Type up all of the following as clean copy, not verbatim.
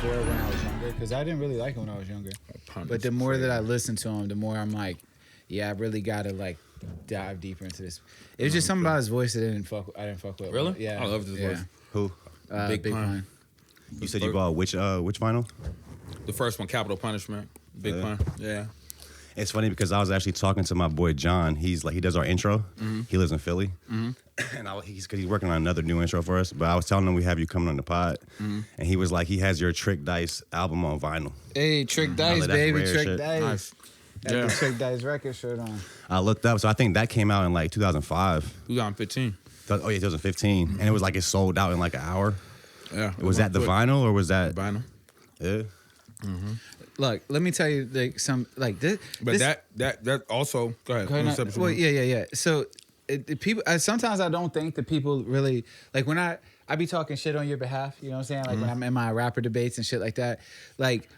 before when I was younger, because I didn't really like him when I was younger. But the more that I listen to him, the more I'm like, yeah, I really gotta like dive deeper into this. It was just something about his voice that I didn't fuck with. Really? Yeah. I love his voice. Who? Big Pun. You said you bought which vinyl? The first one, Capital Punishment. Big Pun. Yeah. It's funny because I was actually talking to my boy John. He's like, he does our intro. Mm-hmm. He lives in Philly, and he's working on another new intro for us. But I was telling him we have you coming on the pod, and he was like, he has your Trick Dice album on vinyl. Hey, Trick Dice, like, baby, rare Trick shit. Dice. Nice. Got the Trick Dice record shirt on. I looked up, so I think that came out in like 2005. 2015. Oh yeah, 2015, and it was like it sold out in like an hour. Yeah. Was that the vinyl or was that Vinyl. Yeah. Look, let me tell you like some like this. But this, that also go ahead. well, yeah. So people sometimes I don't think that people really like when I be talking shit on your behalf. You know what I'm saying? Like when I'm in my rapper debates and shit like that. Like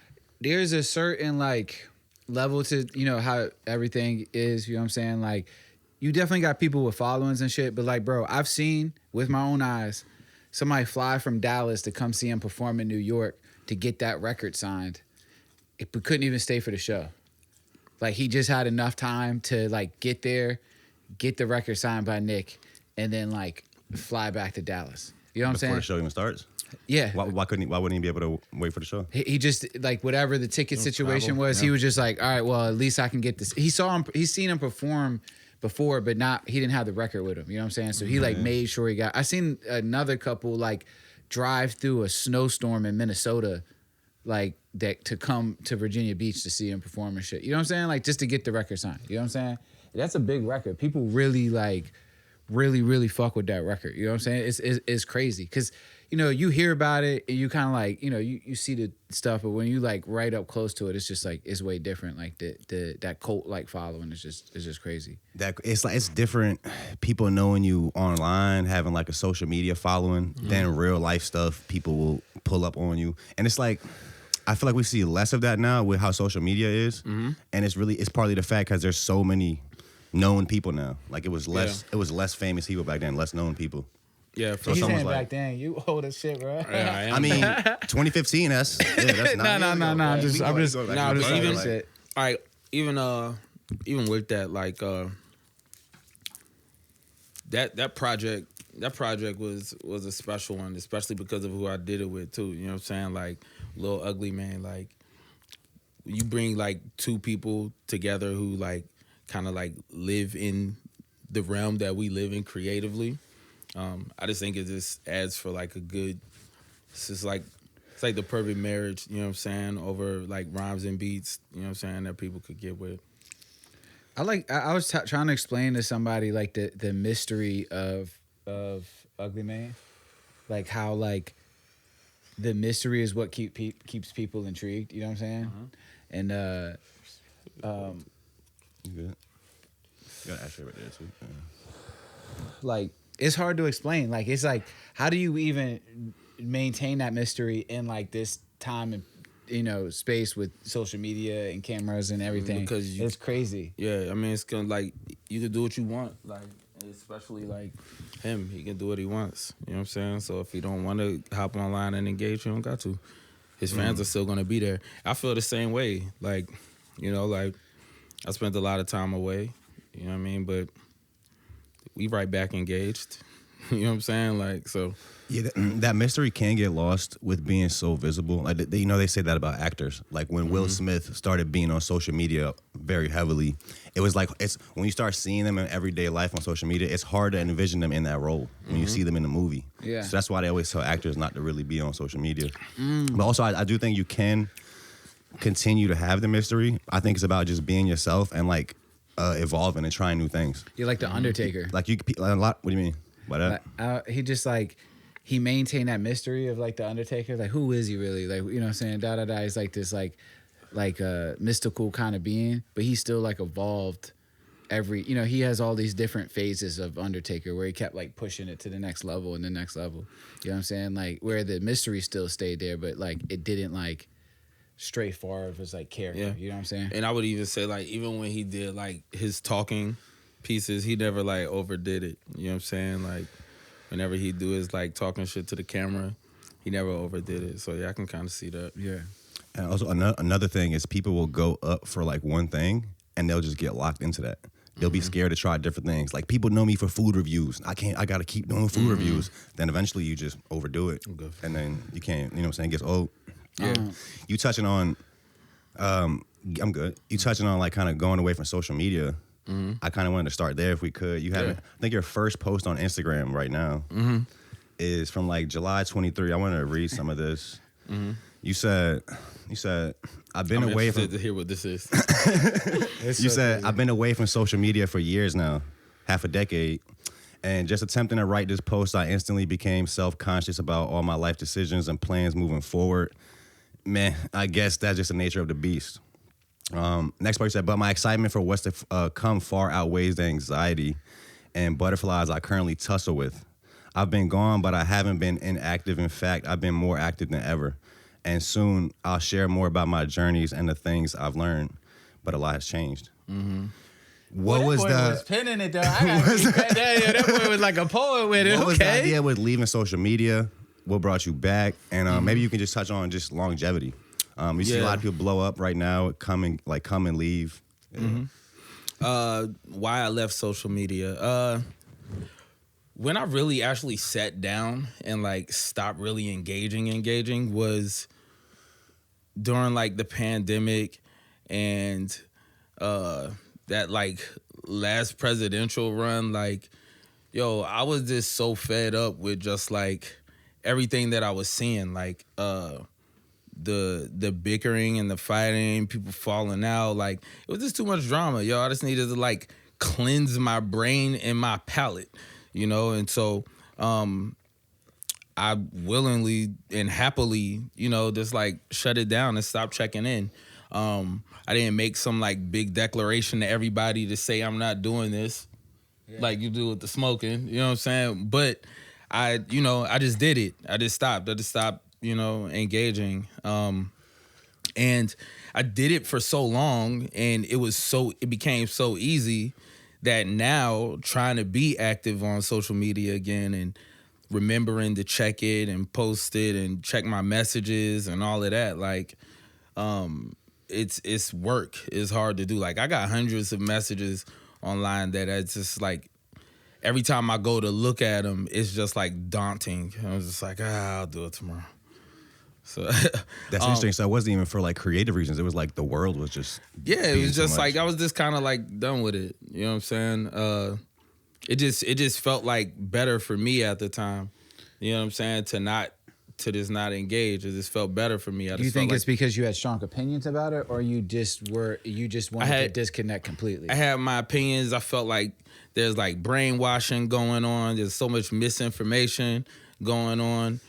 there's a certain like level to how everything is. You know what I'm saying? Like you definitely got people with followings and shit. But like, bro, I've seen with my own eyes somebody fly from Dallas to come see him perform in New York to get that record signed. But couldn't even stay for the show. Like he just had enough time to like get there, get the record signed by Nick, and then like fly back to Dallas. You know what I'm saying? Before the show even starts. Yeah. Why wouldn't he be able to wait for the show? He just like whatever the ticket situation was. Yeah. He was just like, all right, well at least I can get this. He's seen him perform before, but he didn't have the record with him. You know what I'm saying? So he like made sure he got. I seen another couple like drive through a snowstorm in Minnesota, like that to come to Virginia Beach to see him perform and shit. You know what I'm saying? Like just to get the record signed. You know what I'm saying? That's a big record. People really like, really fuck with that record. You know what I'm saying? It's crazy because you hear about it and you kind of like you see the stuff, but when you like right up close to it, it's just like it's way different. Like that cult like following is just crazy. That it's different. People knowing you online, having like a social media following, than real life stuff. People will pull up on you, and it's like. I feel like we see less of that now with how social media is, and it's partly the fact because there's so many known people now. Like it was less famous people back then, less known people. Yeah, for someone back then, you old as shit, bro. Yeah, I mean, 2015. That's not. No. I'm just even shit. All right, even with that, like that project was a special one, especially because of who I did it with too. You know what I'm saying? Like Lil Ugly Man, like you bring like two people together who like kind of like live in the realm that we live in creatively. I just think it just adds for like a good. It's like the perfect marriage. You know what I'm saying? Over like rhymes and beats. You know what I'm saying? That people could get with. I was trying to explain to somebody like the mystery of Ugly Man, like how like the mystery is what keeps people intrigued. You know what I'm saying? And You good? You got an ashtray right there too. Like it's hard to explain. Like it's like how do you even maintain that mystery in like this time and space with social media and cameras and everything? Because it's crazy. Yeah, I mean it's gonna like you can do what you want, like especially like him. He can do what he wants. You know what I'm saying? So if he don't want to hop online and engage, you don't got to. His fans are still gonna be there. I feel the same way. Like like I spent a lot of time away. You know what I mean? But we right back engaged. You know what I'm saying? Like, so. Yeah, that mystery can get lost with being so visible. Like, they say that about actors. Like, when Will Smith started being on social media very heavily, it was like, when you start seeing them in everyday life on social media, it's hard to envision them in that role when you see them in the movie. Yeah. So that's why they always tell actors not to really be on social media. But also, I do think you can continue to have the mystery. I think it's about just being yourself and, like, evolving and trying new things. You're like the Undertaker. Like, a lot. What do you mean by that? He just like he maintained that mystery of like the Undertaker. Like who is he really? Like what I'm saying? He's like this like mystical kind of being, but he's still like evolved. He has all these different phases of Undertaker where he kept like pushing it to the next level and the next level. You know what I'm saying? Like where the mystery still stayed there, but like it didn't like stray far of his like character. Yeah. You know what I'm saying? And I would even say like even when he did like his talking pieces, he never like overdid it. You know what I'm saying? Like whenever he do his like talking shit to the camera, overdid it. So yeah, I can kind of see that. Yeah. And also another thing is people will go up for like one thing and they'll just get locked into that. They'll be scared to try different things. Like people know me for food reviews. I got to keep doing food reviews. Then eventually you just overdo it. And then you can't, you know what I'm saying, it gets old. Yeah. You touching on, I'm good. You touching on like kind of going away from social media. I kind of wanted to start there if we could. You have, I think your first post on Instagram right now is from like July 23. I want to read some of this. You said, I've been away from. To hear what this is. You said, I've been away from social media for years now, half a decade. And just attempting to write this post, I instantly became self-conscious about all my life decisions and plans moving forward. Man, I guess that's just the nature of the beast. Next part said, but my excitement for what's to come far outweighs the anxiety and butterflies I currently tussle with. I've been gone, but I haven't been inactive. In fact, I've been more active than ever. And soon I'll share more about my journeys and the things I've learned. But a lot has changed. What was that boy was penning it though. That boy was like a poet with it. What was the idea with leaving social media? What brought you back? And maybe you can just touch on just longevity. You see a lot of people blow up right now, come and leave. Why I left social media. When I really actually sat down and like stopped really engaging was during like the pandemic and that like last presidential run. Like, yo, I was just so fed up with just like everything that I was seeing, like the bickering and the fighting, people falling out. Like, it was just too much drama, yo. I just needed to like cleanse my brain and my palate, you know. And so I willingly and happily, you know, just like shut it down and stop checking in. I didn't make some like big declaration to everybody to say I'm not doing this, like you do with the smoking, you know what I'm saying? But I just did it. I just stopped, you know, engaging. And I did it for so long, and it became so easy that now trying to be active on social media again and remembering to check it and post it and check my messages and all of that, like, it's work. It's hard to do. Like, I got hundreds of messages online that it's just like, every time I go to look at them, it's just like daunting. I was just like, I'll do it tomorrow. So that's interesting. So it wasn't even for like creative reasons. It was like the world was just it was just like I was just kind of like done with it. You know what I'm saying? It just felt like better for me at the time. You know what I'm saying? To just not engage. It just felt better for me. Do you think it's because you had strong opinions about it, or you just wanted to disconnect completely? I had my opinions. I felt like there's like brainwashing going on. There's so much misinformation going on.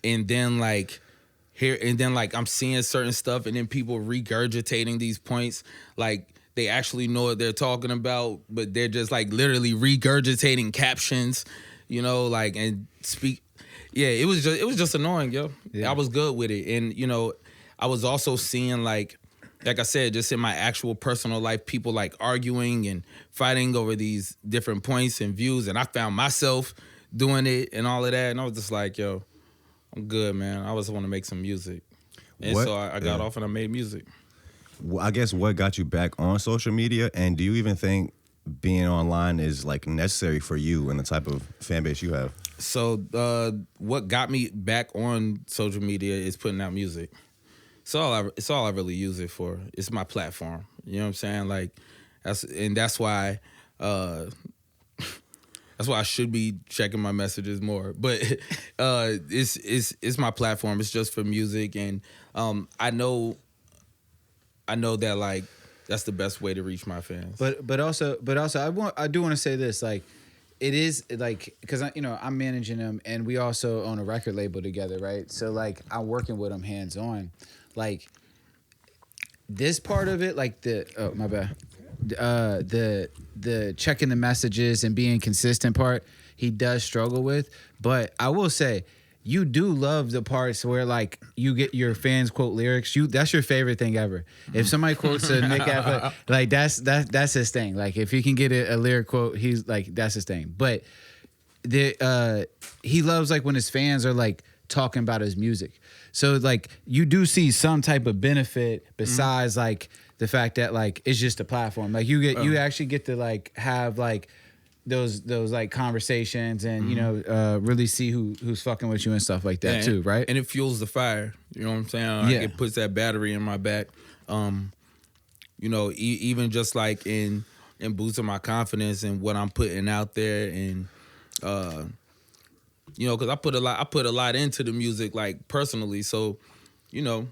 And then like I'm seeing certain stuff, and then people regurgitating these points. Like, they actually know what they're talking about, but they're just like literally regurgitating captions, you know, like, and speak. Yeah, it was just annoying, yo. Yeah. I was good with it. And, you know, I was also seeing like I said, just in my actual personal life, people like arguing and fighting over these different points and views. And I found myself doing it and all of that. And I was just like, yo, I'm good, man. I just want to make some music. And so I got off and I made music. Well, I guess what got you back on social media, and do you even think being online is like necessary for you and the type of fan base you have? So what got me back on social media is putting out music. It's all I really use it for. It's my platform. You know what I'm saying? Like, that's why I should be checking my messages more. But it's my platform. It's just for music, and I know that like that's the best way to reach my fans. But also I do want to say this, like, it is like, because I'm managing them, and we also own a record label together, right? So like I'm working with them hands on, like this part of it, like the checking the messages and being consistent part, he does struggle with. But I will say, you do love the parts where like you get your fans quote lyrics. That's your favorite thing ever. If somebody quotes a Nick F, like that's his thing. Like if he can get a lyric quote, he's like, that's his thing. But he loves like when his fans are like talking about his music. So like you do see some type of benefit besides like the fact that like it's just a platform. Like you actually get to like have like those like conversations and you know really see who's fucking with you and stuff like that too, right? And it fuels the fire. You know what I'm saying? Like it puts that battery in my back. You know, even just like in boosting my confidence and what I'm putting out there, and you know, because I put a lot into the music, like personally. So, you know,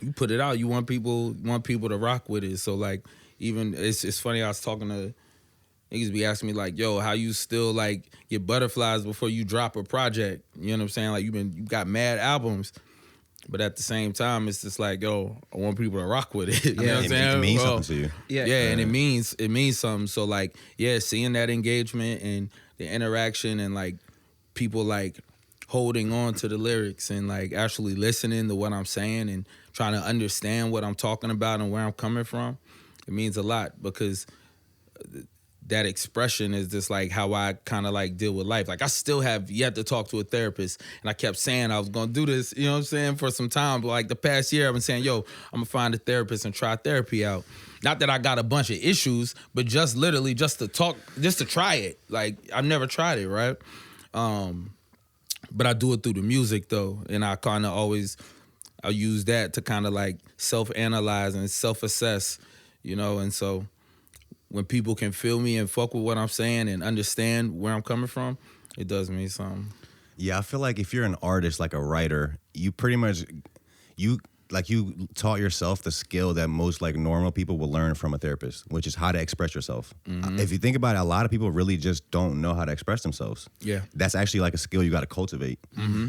you put it out, you want people to rock with it. So like, even it's funny. I was talking to niggas be asking me like, yo, how you still like get butterflies before you drop a project? You know what I'm saying? Like you got mad albums. But at the same time, it's just like, yo, I want people to rock with it. You know what I'm saying? It means something to you. Yeah, and it means something. So like, yeah, seeing that engagement and the interaction and like people like holding on to the lyrics and like actually listening to what I'm saying and trying to understand what I'm talking about and where I'm coming from, it means a lot, because that expression is just like how I kind of like deal with life. Like I still have yet to talk to a therapist, and I kept saying I was gonna do this, you know what I'm saying, for some time. But like the past year I've been saying, yo, I'm gonna find a therapist and try therapy out. Not that I got a bunch of issues, but just literally just to talk, just to try it. Like I've never tried it, right? But I do it through the music though, and I kind of always I use that to kind of like self-analyze and self-assess, you know. And so when people can feel me and fuck with what I'm saying and understand where I'm coming from, it does mean something. Yeah, I feel like if you're an artist, like a writer, you pretty much you taught yourself the skill that most like normal people will learn from a therapist, which is how to express yourself. If you think about it, a lot of people really just don't know how to express themselves. Yeah, that's actually like a skill you got to cultivate.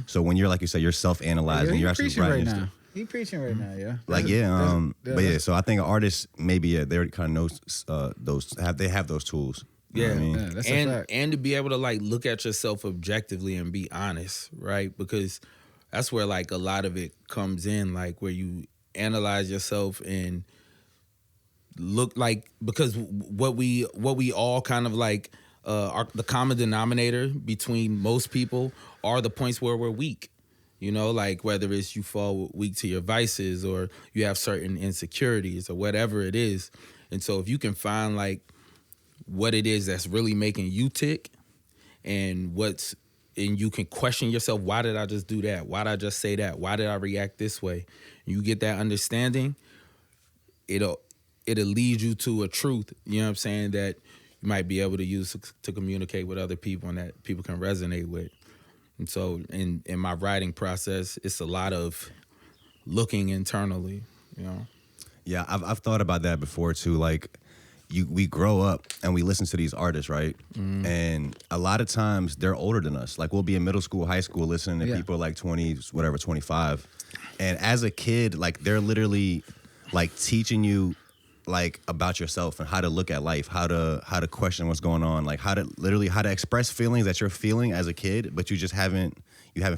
So when you're, like you said, you're self-analyzing, you're actually writing right now. He preaching right now, yeah. Like but yeah. So I think artists maybe they kind of know they have those tools. Yeah, I mean? That's a fact. And to be able to like look at yourself objectively and be honest, right? Because that's where like a lot of it comes in, like where you analyze yourself and look like, because what we all kind of like are the common denominator between most people are the points where we're weak. You know, like whether it's you fall weak to your vices or you have certain insecurities or whatever it is. And so if you can find like what it is that's really making you tick and you can question yourself, why did I just do that? Why did I just say that? Why did I react this way? And you get that understanding, it'll lead you to a truth, you know what I'm saying, that you might be able to use to communicate with other people and that people can resonate with. And so in my writing process, it's a lot of looking internally, you know? Yeah, I've thought about that before too. Like we grow up and we listen to these artists, right? And a lot of times they're older than us. Like we'll be in middle school, high school listening to people like 20s, whatever, 25. And as a kid, like they're literally like teaching you like about yourself and how to look at life, how to question what's going on, like how to express feelings that you're feeling as a kid, but you haven't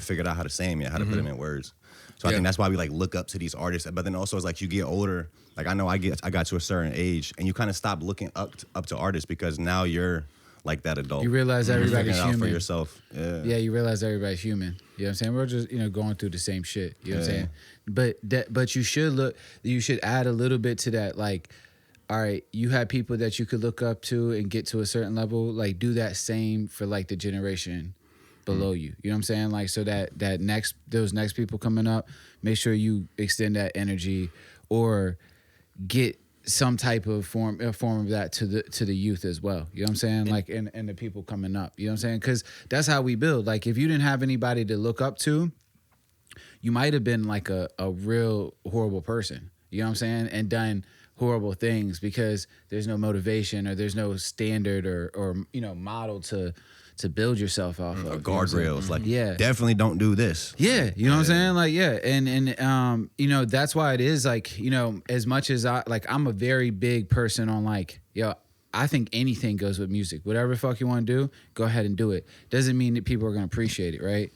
figured out how to say them yet, how to put them in words. So I think that's why we like look up to these artists. But then also, it's like you get older. Like I know I got to a certain age, and you kind of stop looking up to artists because now you're like that adult. You realize everybody's figuring it out human for yourself. Yeah, you realize everybody's human. You know what I'm saying? We're just going through the same shit. You know what I'm saying? But you should add a little bit to that. Like, all right, you have people that you could look up to and get to a certain level. Like, do that same for like the generation below you. You know what I'm saying? Like, so that those next people coming up, make sure you extend that energy or get some type of form of that to the youth as well. You know what I'm saying? Like, and the people coming up. You know what I'm saying? Because that's how we build. Like, if you didn't have anybody to look up to, you might have been like a real horrible person. You know what I'm saying? And done horrible things because there's no motivation or there's no standard or model to build yourself off of. Guardrails. Like, definitely don't do this. Yeah. You know what I'm saying? Like, yeah. And that's why it is like, as much as I'm a very big person on like, I think anything goes with music. Whatever the fuck you want to do, go ahead and do it. Doesn't mean that people are going to appreciate it, right?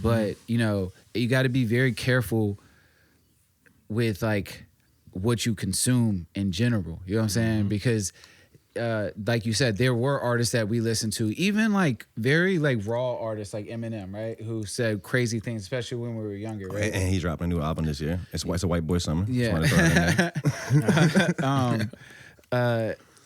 But, you got to be very careful with like what you consume in general. You know what I'm saying? Because like you said, there were artists that we listened to, even like very like raw artists like Eminem, right? Who said crazy things, especially when we were younger, right? And he dropped a new album this year. It's a white boy summer. Yeah.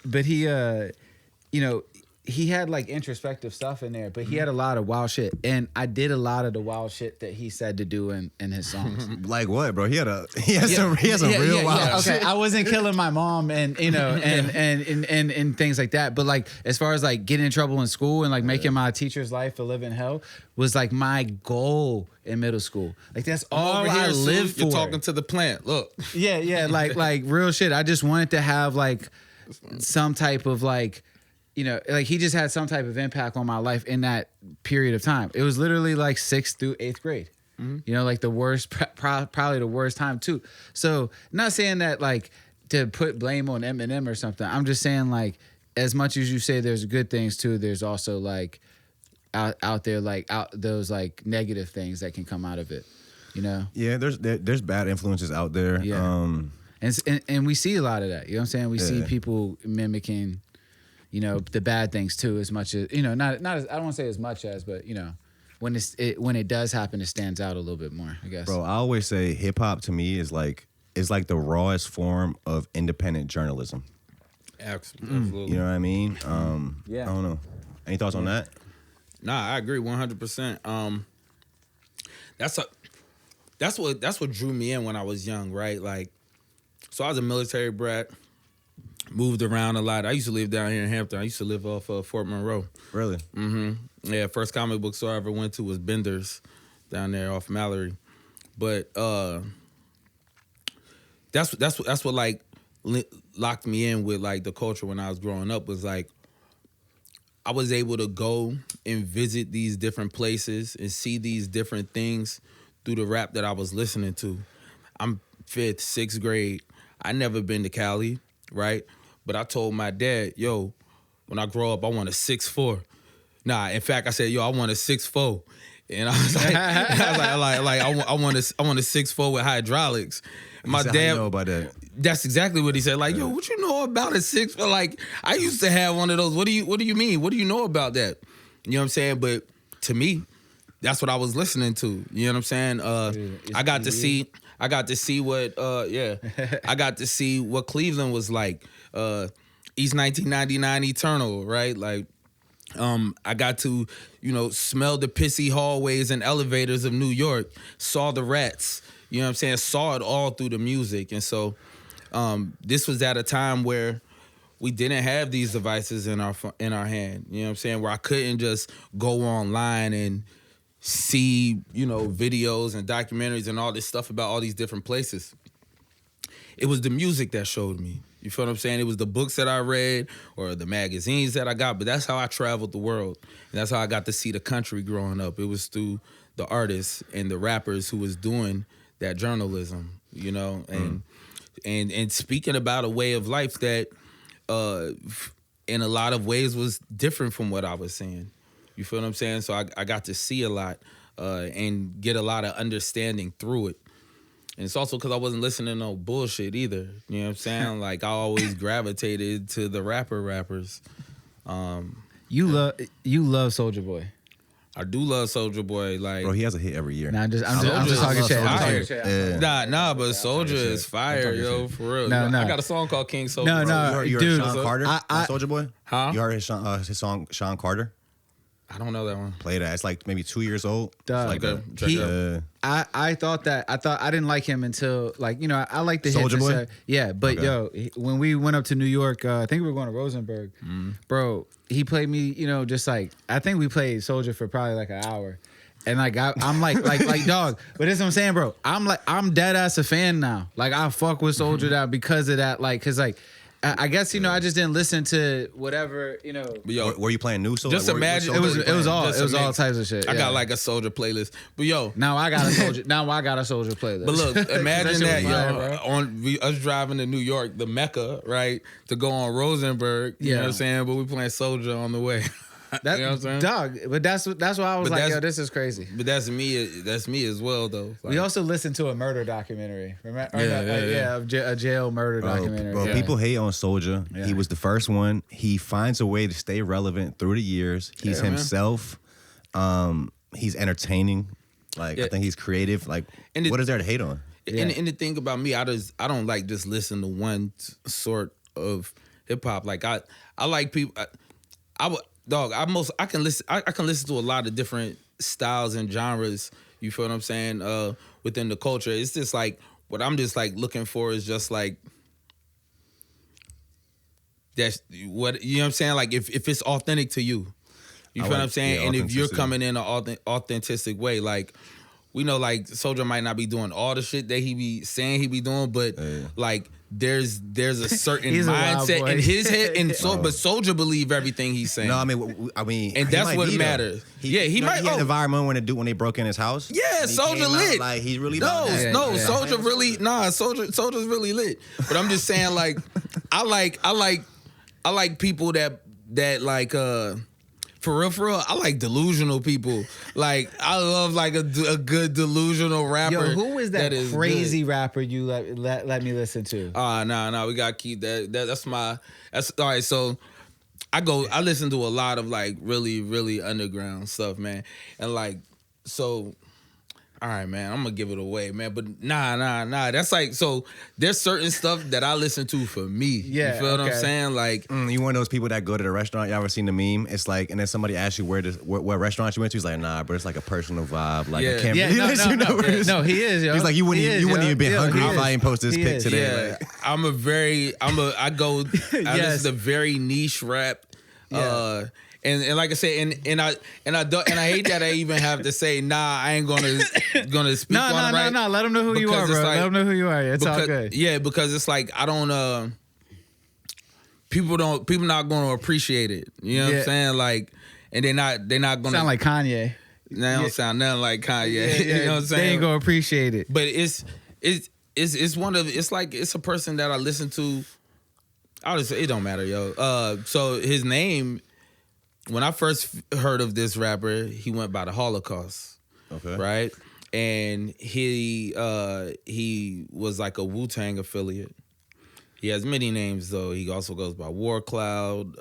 But he, you know, he had like introspective stuff in there, but he had a lot of wild shit. And I did a lot of the wild shit that he said to do in his songs. Like what, bro? He has some real wild shit. Okay, I wasn't killing my mom and you know and things like that. But like as far as like getting in trouble in school and like making my teacher's life a living hell was like my goal in middle school. Like that's all I lived for. You're talking to the plant. Look. Yeah, like real shit. I just wanted to have like some type of like, you know, like he just had some type of impact on my life in that period of time. It was literally like 6th through 8th grade. Mm-hmm. You know, like the worst, probably the worst time too. So not saying that like to put blame on Eminem or something. I'm just saying like as much as you say there's good things too, there's also like out there like those like negative things that can come out of it. You know? Yeah, there's bad influences out there. Yeah. And we see a lot of that. You know what I'm saying? We see people mimicking, you know, the bad things too, as much as, you know, not as, I don't want to say as much as, but you know, when it does happen, it stands out a little bit more, I guess. Bro, I always say hip hop to me is like the rawest form of independent journalism. Absolutely. You know what I mean? Yeah. I don't know. Any thoughts on that? Nah, I agree 100%. That's what drew me in when I was young, right? Like, so I was a military brat. Moved around a lot. I used to live down here in Hampton. I used to live off of Fort Monroe. Really? Mm-hmm. Yeah, first comic book store I ever went to was Bender's down there off Mallory. But that's what like locked me in with like the culture when I was growing up was like I was able to go and visit these different places and see these different things through the rap that I was listening to. I'm 5th, 6th grade. I never been to Cali, right? But I told my dad, yo, when I grow up, I want a 6'4". Nah, in fact, I said, yo, I want a 6'4". And I was like, I want a 6'4" with hydraulics. My dad, how you know about that? That's exactly what he said. Like, yo, what you know about a 6'4"? Like, I used to have one of those. What do you mean? What do you know about that? You know what I'm saying? But to me, that's what I was listening to. You know what I'm saying? I got to see what I got to see what Cleveland was like. East 1999 Eternal, right? Like I got to, you know, smell the pissy hallways and elevators of New York, saw the rats, you know what I'm saying? Saw it all through the music. And so this was at a time where we didn't have these devices in our hand, you know what I'm saying? Where I couldn't just go online and see, you know, videos and documentaries and all this stuff about all these different places. It was the music that showed me. You feel what I'm saying? It was the books that I read or the magazines that I got, but that's how I traveled the world. And that's how I got to see the country growing up. It was through the artists and the rappers who was doing that journalism, you know, and speaking about a way of life that in a lot of ways was different from what I was saying. You feel what I'm saying? So I got to see a lot and get a lot of understanding through it. And it's also because I wasn't listening to no bullshit either. You know what I'm saying? Like, I always gravitated to the rappers. You love Soulja Boy. I do love Soulja Boy. Like, bro, he has a hit every year. Nah, I'm just talking shit. But Soulja is fire, yo, for real. No. I got a song called King Soulja. No, you dude. heard Sean Carter Soulja Boy? Huh? You heard his song Sean Carter? I don't know that one. Play that. It's like maybe 2 years old. I thought I didn't like him until, like, you know, I like the Soulja Boy. Yeah, but yo, when we went up to New York, I think we were going to Rosenberg, bro. He played me, you know, just like I think we played Soulja for probably like an hour, and like I'm like dog. But this is what I'm saying, bro. I'm dead ass a fan now. Like I fuck with Soulja now because of that. Like, cause like. I guess, you know, I just didn't listen to whatever, you know. Yo, were you playing new Soulja? Just imagine it was all types of shit. I got like a Soulja playlist, but yo, now I got a Soulja playlist. But look, imagine that, yo, us driving to New York, the Mecca, right, to go on Rosenberg. You know what I'm saying? But we playing Soulja on the way. That, you know what I'm saying? Dog, but that's why I was But like, yo, this is crazy. But that's me. That's me as well, though. Like, We also listened to a murder documentary. Remember? Yeah. A jail murder documentary. Bro, people hate on Soulja. Yeah. He was the first one. He finds a way to stay relevant through the years. He's himself. He's entertaining. Like I think he's creative. Like, what is there to hate on? And the thing about me, I don't like just listen to one sort of hip hop. Like I like people. I can listen to a lot of different styles and genres. You feel what I'm saying? Within the culture, it's just like what I'm just like looking for is just like that's what you know what I'm saying. Like if it's authentic to you, you feel what I'm saying? And if you're coming in an authentic way, like. We know like Soulja might not be doing all the shit that he be saying he be doing, but like there's a certain mindset in his head, and but Soulja believe everything he's saying. No, I mean, and that's what matters. He might. He had an environment when they broke in his house. Yeah, Soulja lit. Like he's really Soulja really Soulja's really lit. But I'm just saying like I like people that like For real, I like delusional people. Like, I love like a good delusional rapper. Yo, who is that crazy good. rapper you let me listen to? No, we gotta keep that. That's all right. So I listen to a lot of like really, really underground stuff, man. And like, so all right, man, I'm gonna give it away, man. But nah. That's like, so there's certain stuff that I listen to for me. Yeah, you feel what I'm saying? Like, you one of those people that go to the restaurant. Y'all ever seen the meme? It's like, and then somebody asks you what restaurant you went to. He's like, nah, but it's like a personal vibe. Like, I can't really No, he is. Yo. He's like, you wouldn't even be hungry if I didn't post this pic today. Yeah, like, I listen to very niche rap. Yeah. And like I said, and I hate that I even have to say, nah, I ain't gonna speak on it, right? No. Let them know who you are, bro. Like, let them know who you are. It's all good. Yeah, because it's like I don't. People not gonna appreciate it. You know what I'm saying? Like, and they're not gonna sound like Kanye. They don't sound nothing like Kanye. You know what I'm saying? They ain't gonna appreciate it. But it's a person that I listen to. I'll just say it don't matter, yo. So his name. When I first heard of this rapper, he went by the Holocaust. Okay. Right? And he was like a Wu-Tang affiliate. He has many names though. He also goes by War Cloud,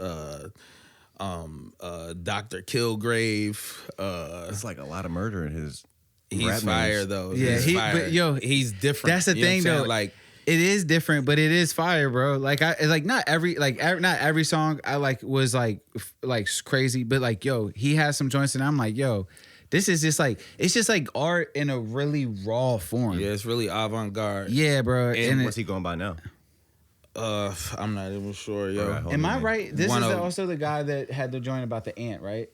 Dr. Killgrave. it's like a lot of murder in his He's rap fire names. though. Yeah, he's different. That's the thing though. Like, it is different, but it is fire, bro. Like not every song I like was like crazy, but like yo, he has some joints and I'm like, yo, this is just like it's just like art in a really raw form. Yeah, it's really avant-garde. Yeah, bro. And what's he going by now? I'm not even sure, yo. Right, am I right? This is also the guy that had the joint about the ant, right?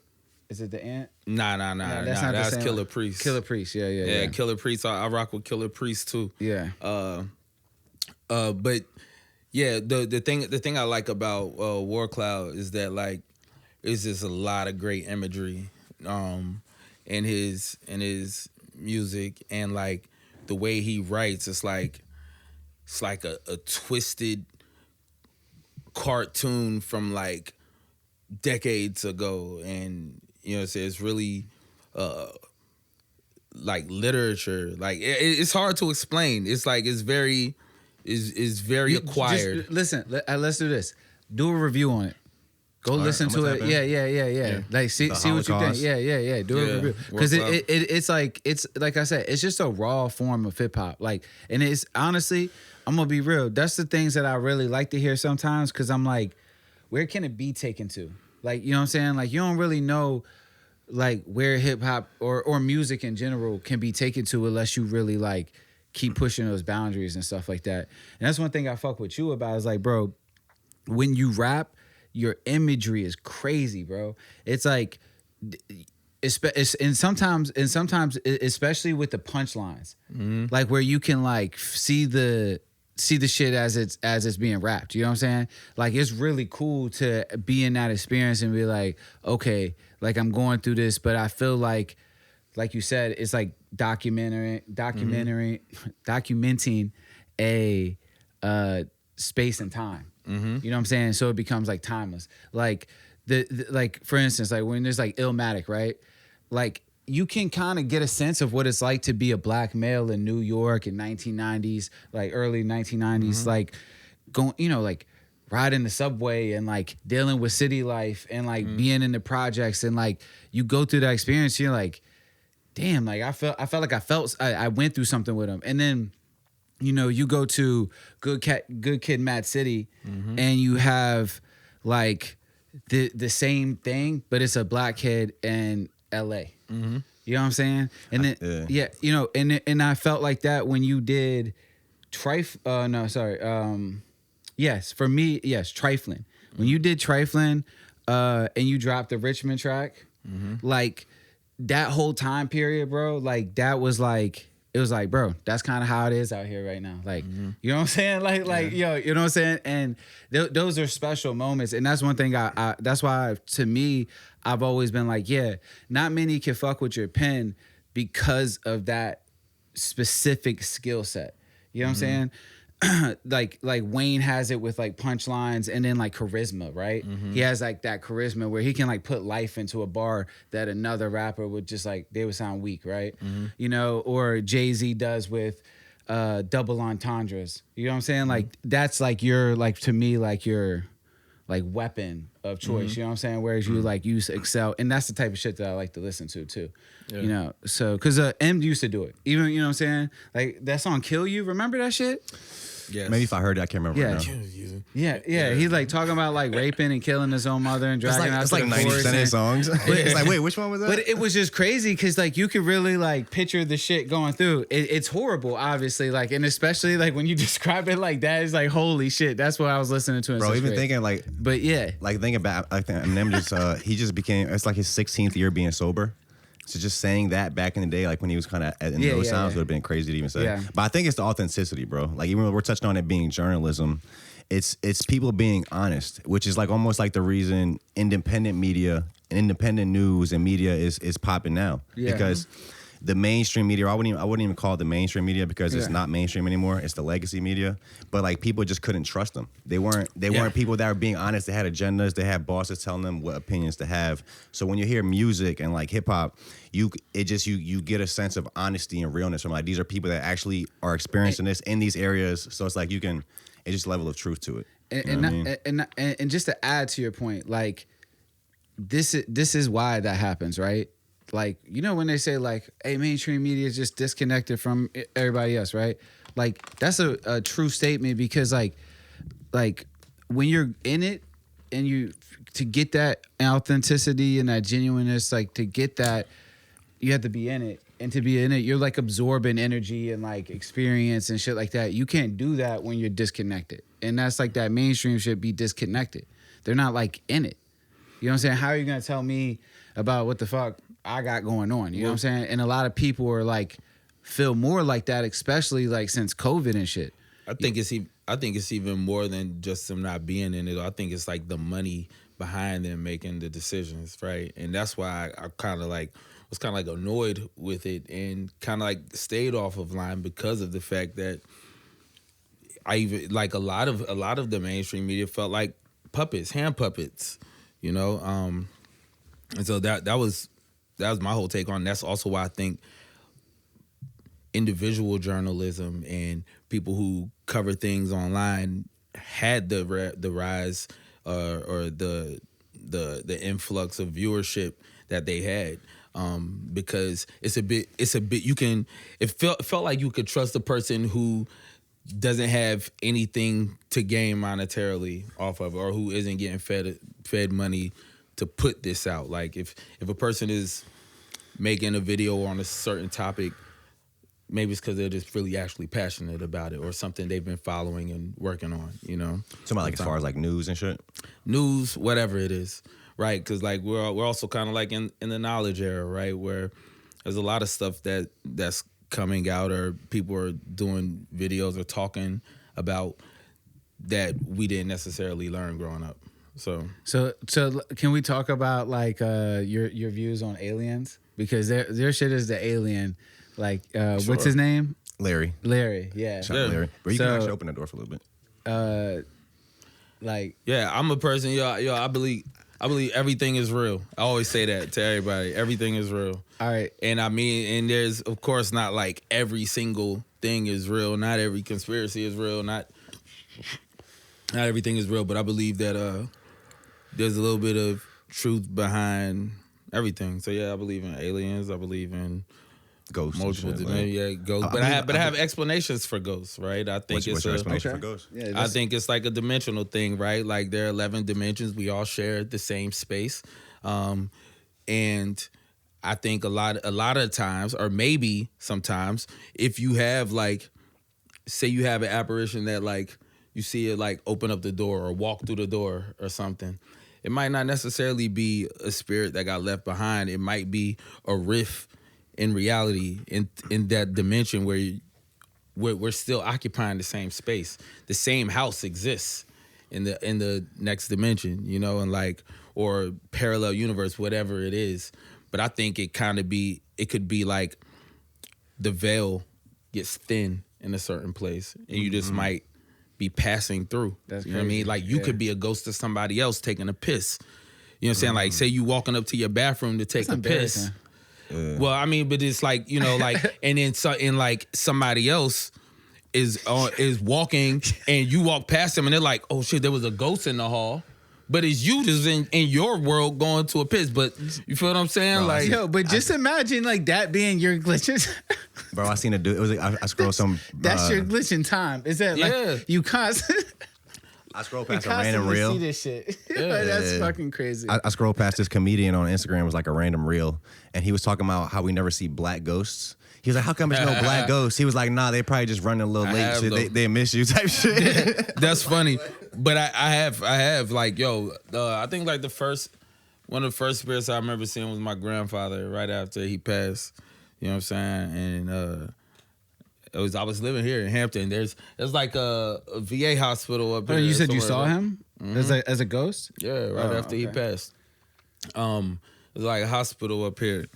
Is it the ant? Nah. That's Killer Priest. Killer Priest, yeah. Killer Priest. I rock with Killer Priest too. Yeah. But yeah, the thing I like about War Cloud is that like it's just a lot of great imagery in his music, and like the way he writes, it's like a twisted cartoon from like decades ago, and you know it's really like literature. Like it's hard to explain. It's like it's very acquired. Just listen, let's do this. Do a review on it. Go listen to it. Yeah. Like see what you think. Yeah. Do a review because it's like I said, it's just a raw form of hip hop. Like, and it's honestly, I'm gonna be real. That's the things that I really like to hear sometimes because I'm like, where can it be taken to? Like, you know what I'm saying? Like, you don't really know like where hip hop or music in general can be taken to unless you really like keep pushing those boundaries and stuff like that. And that's one thing I fuck with you about is like, bro, when you rap, your imagery is crazy, bro. It's like, and sometimes, especially with the punchlines, like where you can like see the shit as it's being rapped. You know what I'm saying? Like it's really cool to be in that experience and be like, okay, like I'm going through this, but I feel like you said, it's like documenting a space and time. You know what I'm saying? So it becomes like timeless. Like like for instance, like when there's like Illmatic, right? Like you can kind of get a sense of what it's like to be a black male in New York in 1990s, like early 1990s, like going, like riding the subway and like dealing with city life and like being in the projects, and like you go through that experience, you're like, damn, like I felt like I went through something with him. And then, you go to Good Kid, Mad City, and you have like the same thing, but it's a black kid in LA. You know what I'm saying? And then and I felt like that when you did yes, for me, yes, Trifling. When you did Trifling, and you dropped the Richmond track, like that whole time period, bro, like that was like, it was like, bro, that's kind of how it is out here right now. Like, you know what I'm saying? Like, yo, you know what I'm saying? And those are special moments. And that's one thing that's why, to me, I've always been like, yeah, not many can fuck with your pen because of that specific skill set. You know what I'm saying? like Wayne has it with like punchlines and then like charisma, right? He has like that charisma where he can like put life into a bar that another rapper would just like, they would sound weak, right? Or Jay-Z does with double entendres. You know what I'm saying? Like that's like your, like to me, like your like weapon of choice. You know what I'm saying? Whereas you like use Excel, and that's the type of shit that I like to listen to too. Yeah. So because M used to do it. Even, you know what I'm saying? Like that song Kill You, remember that shit? Yes. Maybe if I heard it, I can't remember. Yeah. Right now. Yeah. He's like talking about like raping and killing his own mother and dragging out. It's like 90% of songs. It's like, wait, which one was that? But it was just crazy because like you could really like picture the shit going through. It's horrible, obviously. Like, and especially like when you describe it like that, it's like holy shit. That's what I was listening to. Bro, even thinking like, but yeah, like thinking about, I think Eminem just he just became. It's like his 16th year being sober. So just saying that back in the day, like when he was kind of in those sounds, would have been crazy to even say. Yeah. But I think it's the authenticity, bro. Like even when we're touching on it being journalism, it's people being honest, which is like almost like the reason independent media and independent news and media is popping now. Yeah. Because the mainstream media, I wouldn't even call it the mainstream media because it's not mainstream anymore. It's the legacy media. But like people just couldn't trust them. They weren't people that were being honest. They had agendas. They had bosses telling them what opinions to have. So when you hear music and like hip hop, you get a sense of honesty and realness from like these are people that actually are experiencing this in these areas. So it's like it's just a level of truth to it. And just to add to your point, like this is why that happens, right? Like, when they say like, hey, mainstream media is just disconnected from everybody else, right? Like that's a true statement because like when you're in it and to get that authenticity and that genuineness, like to get that, you have to be in it. And to be in it, you're like absorbing energy and like experience and shit like that. You can't do that when you're disconnected. And that's like that mainstream should be disconnected. They're not like in it. You know what I'm saying? How are you going to tell me about what the fuck I got going on? You know what I'm saying? And a lot of people are like, feel more like that, especially like since COVID and shit. I think it's even more than just them not being in it. I think it's like the money behind them making the decisions, right? And that's why I kind of like was kind of like annoyed with it and kind of like stayed off of line because of the fact that I even like a lot of the mainstream media felt like puppets, hand puppets, and so that was my whole take on it. That's also why I think individual journalism and people who cover things online had the rise or the influx of viewership that they had, because it's a bit it felt like you could trust a person who doesn't have anything to gain monetarily off of it, or who isn't getting fed money to put this out. Like if a person is making a video on a certain topic, maybe it's because they're just really actually passionate about it or something they've been following and working on, Talking about like as far as like news and shit? News, whatever it is, right? Because like we're also kind of like in the knowledge era, right? Where there's a lot of stuff that's coming out or people are doing videos or talking about that we didn't necessarily learn growing up. So can we talk about like your views on aliens? Because their shit is the alien. Like sure. What's his name? Larry, Yeah. yeah. Larry. But you can actually open the door for a little bit. I'm a person, I I believe everything is real. I always say that to everybody. Everything is real. All right. And I mean, and there's, of course, not like every single thing is real. Not every conspiracy is real. Not everything is real. But I believe that there's a little bit of truth behind everything. So yeah, I believe in aliens. I believe in ghosts. Multiple dimensions. Yeah, ghosts. But I have explanations for ghosts, right? I think what's your explanation for ghosts? Yeah, I think it's like a dimensional thing, right? Like there are 11 dimensions. We all share the same space. And I think a lot of times, or maybe sometimes, if you have like, say you have an apparition that like, you see it like open up the door or walk through the door or something, it might not necessarily be a spirit that got left behind. It might be a rift in reality, in that dimension where we're still occupying the same space. The same house exists in the next dimension, you know, and like, or parallel universe, whatever it is. But I think it could be like the veil gets thin in a certain place, and you just might be passing through. That's you know what I mean? Like you could be a ghost of somebody else taking a piss. You know what I'm saying? Like say you walking up to your bathroom to take a piss. Well, I mean, but it's like, you know, like, and then like somebody else is walking and you walk past them and they're like, oh shit, there was a ghost in the hall. But it's you just in your world going to a piss. But you feel what I'm saying? Like, yo, but just imagine like that being your glitches. Bro, I seen a dude. It was like I scrolled some. That's your glitching time. Is that like you constantly? I scrolled past a random reel. See this shit. Yeah. That's fucking crazy. I scrolled past this comedian on Instagram. It was like a random reel, and he was talking about how we never see black ghosts. He was like, "How come there's no black ghosts?" He was like, "Nah, they probably just running a little late. So they miss you type shit." That's funny, but I have like, yo, I think like one of the first spirits I remember seeing was my grandfather right after he passed. You know what I'm saying? And I was living here in Hampton. There's like a VA hospital up here. You said you saw him as a ghost? Yeah, right after he passed. There's like a hospital up here.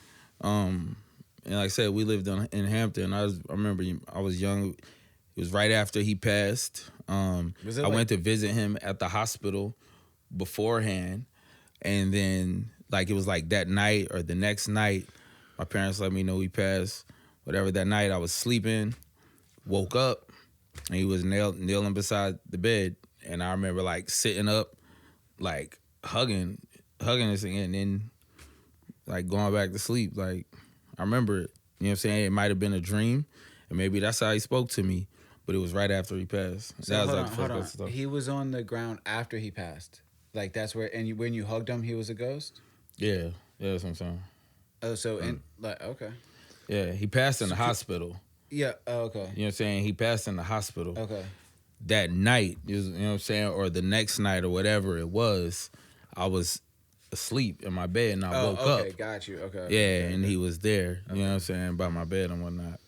And like I said, we lived in Hampton. I remember I was young. It was right after he passed. I went to visit him at the hospital beforehand. And then like it was like that night or the next night, my parents let me know he passed. Whatever, that night I was sleeping, woke up, and he was kneeling beside the bed. And I remember like sitting up, like hugging this thing, and then like going back to sleep. Like I remember it. You know what I'm saying? It might have been a dream, and maybe that's how he spoke to me. But it was right after he passed. So that was hold like the first stuff. He was on the ground after he passed. Like that's where, and when you hugged him, he was a ghost. Yeah, that's what I'm saying. Oh, so okay. Yeah, he passed in the hospital. Yeah. Oh, okay. You know what I'm saying? He passed in the hospital. Okay. That night, you know what I'm saying, or the next night or whatever it was, I was asleep in my bed and I woke up. Okay, got you. Okay. Yeah, and he was there. You know what I'm saying, by my bed and whatnot.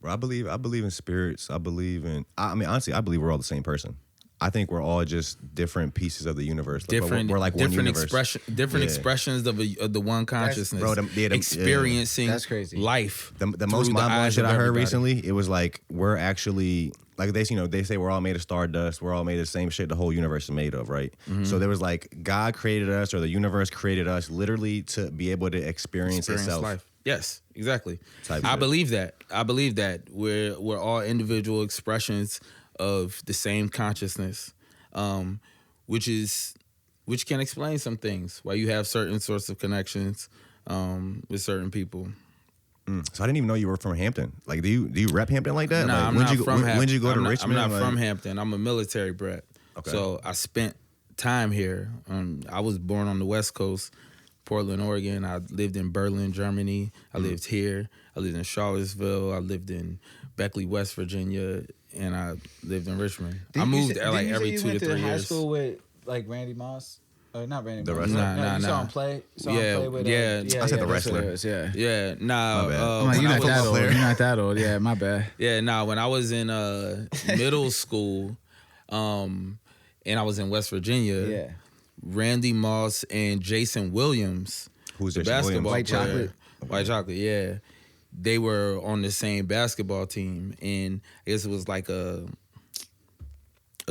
Bro, I believe in spirits. I mean, honestly, I believe we're all the same person. I think we're all just different pieces of the universe. We're like one universe. Expressions of the one consciousness. Experiencing that's crazy. Life. The most mind-blowing shit I heard recently, it was like we're actually like they say we're all made of stardust. We're all made of the same shit the whole universe is made of, right? Mm-hmm. So there was like God created us or the universe created us literally to be able to experience itself. Life. Yes, exactly. I believe that. We're all individual expressions of the same consciousness, which can explain some things. Why you have certain sorts of connections with certain people. So I didn't even know you were from Hampton. Like, do you rep Hampton like that? No, like, I'm not from Hampton. When'd you go to Richmond? I'm not from Hampton. I'm a military brat. Okay. So I spent time here. I was born on the West Coast, Portland, Oregon. I lived in Berlin, Germany. I lived here. I lived in Charlottesville. I lived in Beckley, West Virginia, and I lived in Richmond. I moved like every 2 to 3 years. You went to high school with like Randy Moss? Not Randy Moss. Nah. You saw him play? I said the wrestler. Yeah. Nah. You're not that old. You're not that old. Yeah, my bad. Yeah, nah. When I was in middle school, and I was in West Virginia, Randy Moss and Jason Williams, who's the basketball player, White Chocolate, yeah. They were on the same basketball team, and I guess it was like a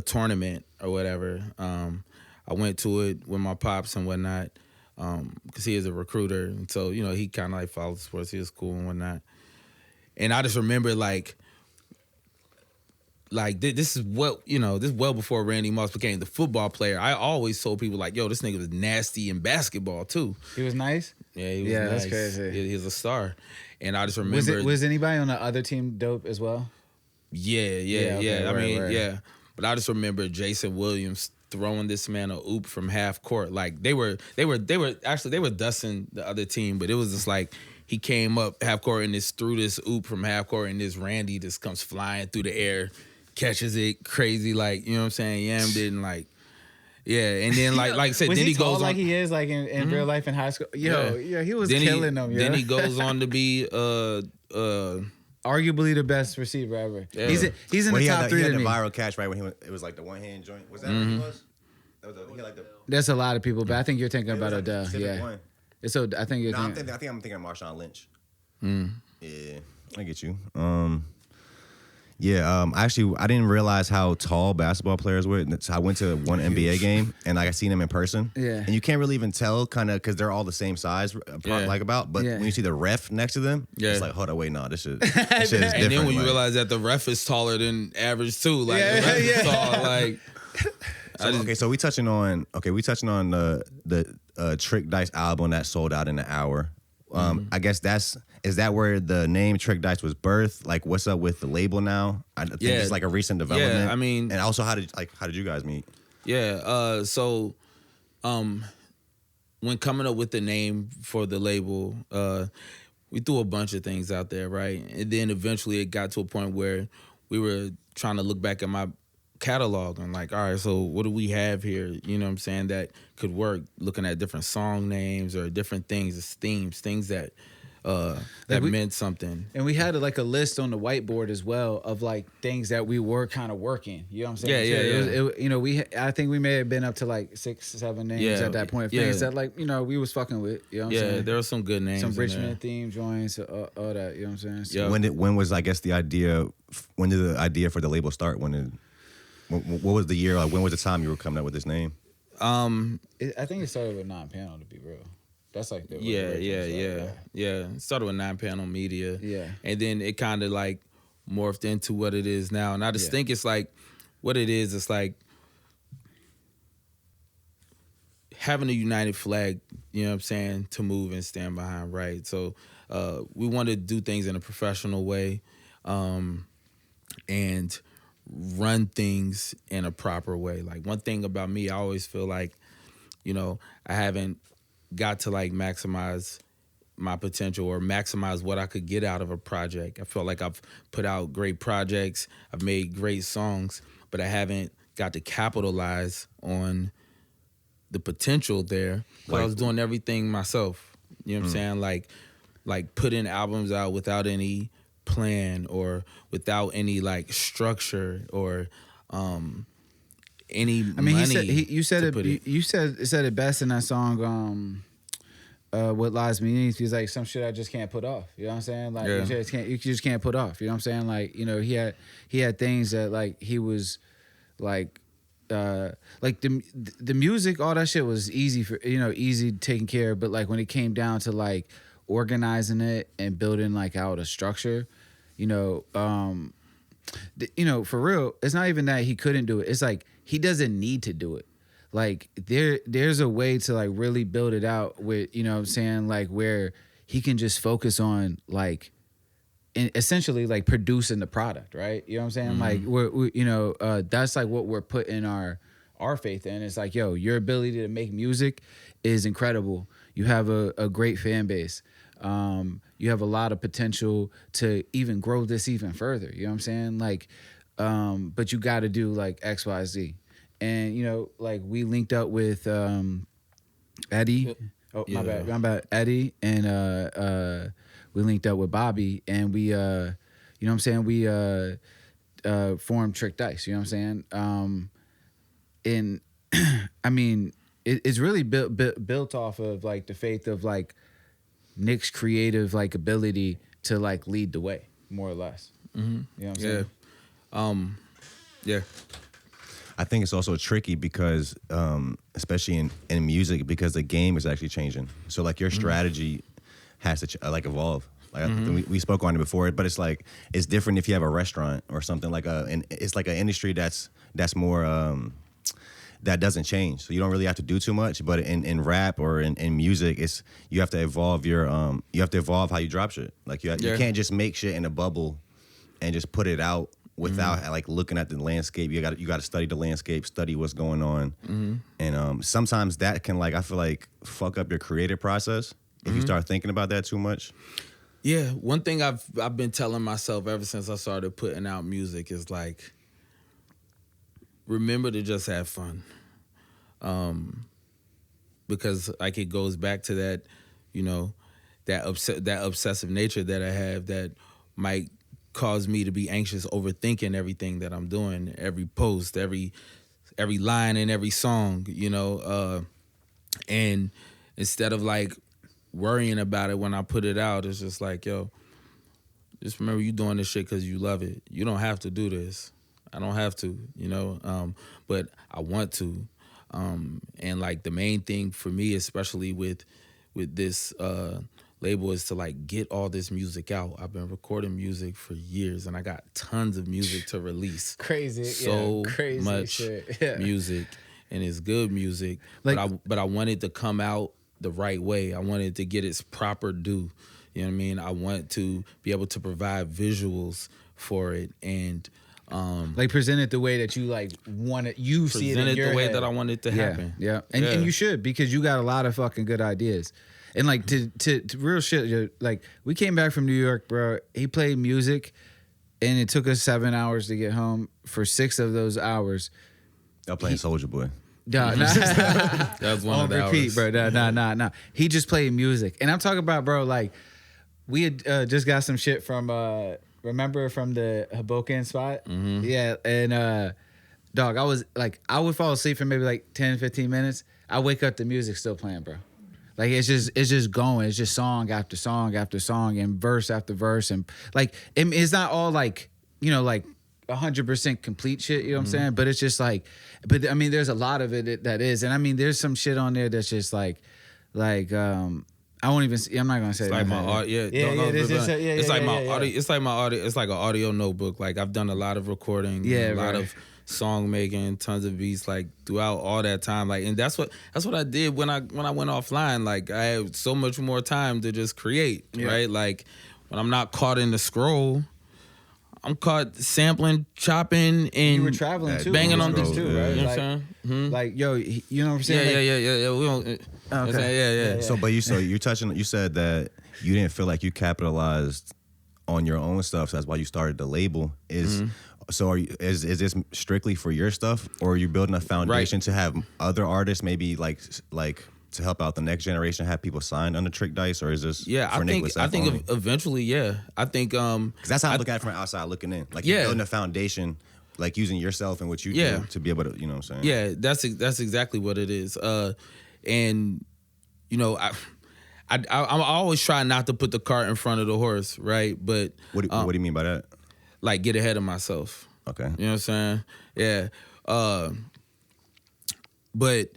tournament or whatever. I went to it with my pops and whatnot, because he is a recruiter, and so he kind of like followed sports. He was cool and whatnot. And I just remember like this is what this is well before Randy Moss became the football player. I always told people like, yo, this nigga was nasty in basketball too. He was nice. Yeah, he was nice. That's crazy. He was a star, and I just remember. Was anybody on the other team dope as well? Yeah. Okay, word. Yeah. But I just remember Jason Williams throwing this man a oop from half court. Like they were dusting the other team, but it was just like he came up half court and just threw this oop from half court, and this Randy just comes flying through the air, catches it crazy, like, you know what I'm saying? Yam didn't like. Yeah, and then like I said, was then he he goes tall on like he is like in real life in high school. Yeah, he was killing them. Then he goes on to be arguably the best receiver ever. Yeah. He's in the top three. He had to the me. viral catch right when it was like the one hand joint. Was that what he was? He had like the. There's a lot of people, but I think you're thinking about like Odell. Yeah. One. So I think you're. I think I'm thinking of Marshawn Lynch. Yeah, I get you. Actually, I didn't realize how tall basketball players were. So I went to one NBA game and I seen them in person. Yeah. And you can't really even tell, kind of, because they're all the same size, But when you see the ref next to them, it's like, hold on, wait, no, this shit is different. And then when you realize that the ref is taller than average too, like the ref is tall, like. So we touching on the Trick Dice album that sold out in an hour. I guess is that where the name Trick Dice was birthed? Like, what's up with the label now? I think it's like a recent development. Yeah, I mean, and also how did you guys meet? Yeah, so when coming up with the name for the label, we threw a bunch of things out there, right? And then eventually it got to a point where we were trying to look back at my catalog and like, all right, so what do we have here? You know what I'm saying? That could work, looking at different song names or different things as themes, things that meant something. And we had like a list on the whiteboard as well of like things that we were kind of working. You know what I'm saying? Yeah. I think we may have been up to like 6, 7 names at that point. Things that like, we was fucking with. You know what I'm saying? There were some good names. Some Richmond theme joints, all that. You know what I'm saying? So, when was, I guess, the idea? When did the idea for the label start? What was the year? Like, when was the time you were coming up with this name? I think it started with 9 Panel, to be real. That's like the yeah. It started with 9 Panel Media. Yeah. And then it kind of like morphed into what it is now. And I just think it's like what it is. It's like having a united flag, you know what I'm saying, to move and stand behind, right? So we want to do things in a professional way and run things in a proper way. Like, one thing about me, I always feel like, I haven't got to like maximize my potential or maximize what I could get out of a project. I feel like I've put out great projects, I've made great songs, but I haven't got to capitalize on the potential there because I was doing everything myself. You know what I'm saying? Like putting albums out without any plan or without any like structure or any money. You said it best in that song. What Lies Beneath. He's like, some shit I just can't put off. You know what I'm saying? Like you just can't put off. You know what I'm saying? Like, he had things that like he was like the music, all that shit was easy for easy taken care of. But like when it came down to like organizing it and building like out a structure, for real, it's not even that he couldn't do it. It's like he doesn't need to do it. Like there's a way to like really build it out with, what I'm saying, like where he can just focus on like essentially like producing the product, right? You know what I'm saying? Like we're that's like what we're putting our faith in. It's like, yo, your ability to make music is incredible. You have a great fan base. You have a lot of potential to even grow this even further. You know what I'm saying? Like, but you got to do like X, Y, Z. And, like we linked up with Eddie. Oh, my bad. Eddie. And we linked up with Bobby. And we, we formed Trick Dice. You know what I'm saying? And I mean, it's really built off of like the faith of like Nick's creative like ability to like lead the way, more or less. Mm-hmm. You know what I'm saying? Yeah. I think it's also tricky because, especially in music, because the game is actually changing. So like your strategy has to evolve. Like we spoke on it before, but it's like it's different if you have a restaurant or something like it's like an industry that's more that doesn't change. So you don't really have to do too much. But in rap or in music, you have to evolve how you drop shit. Like you can't just make shit in a bubble and just put it out without like looking at the landscape. You got to study the landscape, study what's going on, and sometimes that can I feel like fuck up your creative process if you start thinking about that too much. Yeah, one thing I've been telling myself ever since I started putting out music is like, remember to just have fun, because like it goes back to that, that obsessive nature that I have that might cause me to be anxious, overthinking everything that I'm doing, every post, every line in every song, and instead of like worrying about it when I put it out, it's just like, yo, just remember you doing this shit because you love it. You don't have to do this. I don't have to, but I want to. And like the main thing for me, especially with this label, is to like get all this music out. I've been recording music for years and I got tons of music to release. Crazy Much shit. Yeah. music, and it's good music. But I want it to come out the right way. I wanted to get its proper due. You know what I mean? I want to be able to provide visuals for it and like present it the way that you like want it. You see it in your the way head. that I want it to happen. Yeah. And you should, because you got a lot of fucking good ideas. And like to real shit, like we came back from New York, bro. He played music and it took us 7 hours to get home. For 6 of those hours, I'm playing Soulja Boy. Nah. That was one of the repeat, hours. bro. Nah. He just played music, and I'm talking about, bro. Like we had just got some shit from remember from the Hoboken spot, yeah. And dog, I would fall asleep for maybe like 10, 15 minutes. I wake up, the music still playing, bro. Like it's just going. It's just song after song after song and verse after verse, and like it's not all like like 100% complete shit, you know what I'm saying? But it's just like, but I mean, there's a lot of it that is, and I mean, there's some shit on there that's just like I won't even. I'm not gonna say. It's like my audio. It's like my audio. It's like my audio. It's like an audio notebook. Like I've done a lot of recording, a lot of song making, tons of beats, like throughout all that time. Like, and that's what I did when I went offline. Like I had so much more time to just create, right? Like when I'm not caught in the scroll, I'm caught sampling, chopping, and you were traveling too, banging on this too, right? You know what I'm saying? Like, yo, you know what I'm saying? Yeah. We don't. Okay. Yeah. So, but you said that you didn't feel like you capitalized on your own stuff. So that's why you started the label. So is this strictly for your stuff, or are you building a foundation to have other artists maybe like to help out the next generation, have people signed under Trick Dice, or is this for Nickelus F I think only? Eventually, I think because that's how I look at it from outside looking in. Like you're building a foundation, like using yourself and what you do to be able to, you know what I'm saying? Yeah, that's exactly what it is. And I'm always trying not to put the cart in front of the horse, right? But what do you mean by that? Like get ahead of myself. Okay. You know what I'm saying? Yeah. But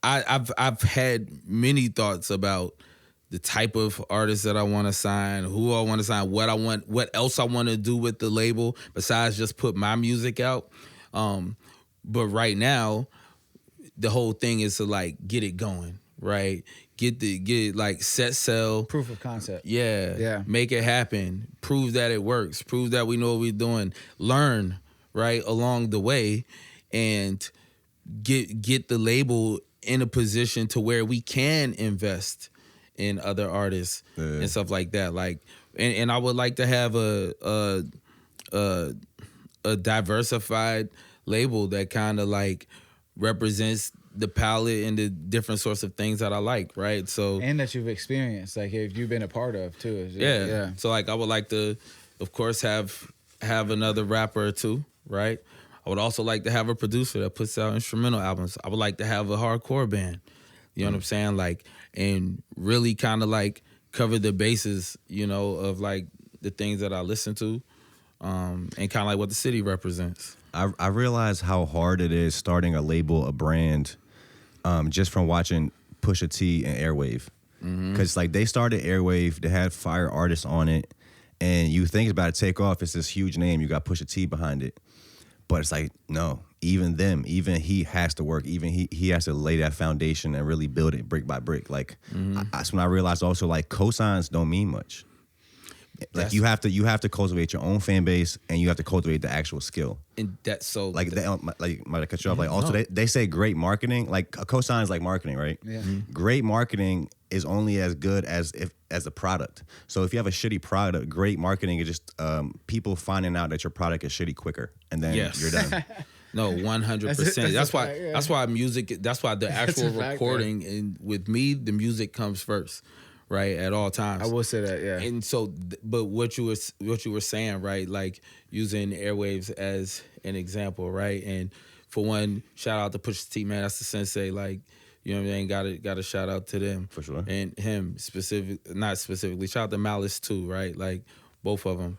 I've had many thoughts about the type of artists that I want to sign, who I want to sign, what else I want to do with the label besides just put my music out. But right now, the whole thing is to like get it going, right? Get it like set sail. Proof of concept. Yeah. Make it happen. Prove that it works. Prove that we know what we're doing. Learn, right, along the way, and get the label in a position to where we can invest in other artists and stuff like that. Like, and I would like to have a diversified label that kind of like represents the palette and the different sorts of things that I like, right? So and that you've experienced, like if you've been a part of too. Yeah. So like I would like to, of course, have another rapper or two, right? I would also like to have a producer that puts out instrumental albums. I would like to have a hardcore band. You know what I'm saying? Like, and really kind of like cover the bases, of like the things that I listen to, and kind of like what the city represents. I realize how hard it is starting a label, a brand, just from watching Pusha T and Airwave. Because like they started Airwave, they had fire artists on it, and you think about it take off, it's this huge name, you got Pusha T behind it. But it's like, no, even he has to work, even he has to lay that foundation and really build it brick by brick. Like that's when I realized also like cosigns don't mean much. Like you have to cultivate your own fan base, and you have to cultivate the actual skill. And that's so like might have cut you off. Like also they say great marketing, like a cosign is like marketing, right? Yeah. Great marketing is only as good as a product. So if you have a shitty product, great marketing is just people finding out that your product is shitty quicker, and then you're done. No, 100%. That's why music. That's why the actual recording, and with me, the music comes first. Right, at all times. I will say that, yeah. And so, but what you were saying, right, like using Airwaves as an example, right? And for one, shout out to Pusha T, man. That's the sensei. Like, you know what I mean? Got a shout out to them for sure. And him not specifically. Shout out to Malice too, right? Like both of them.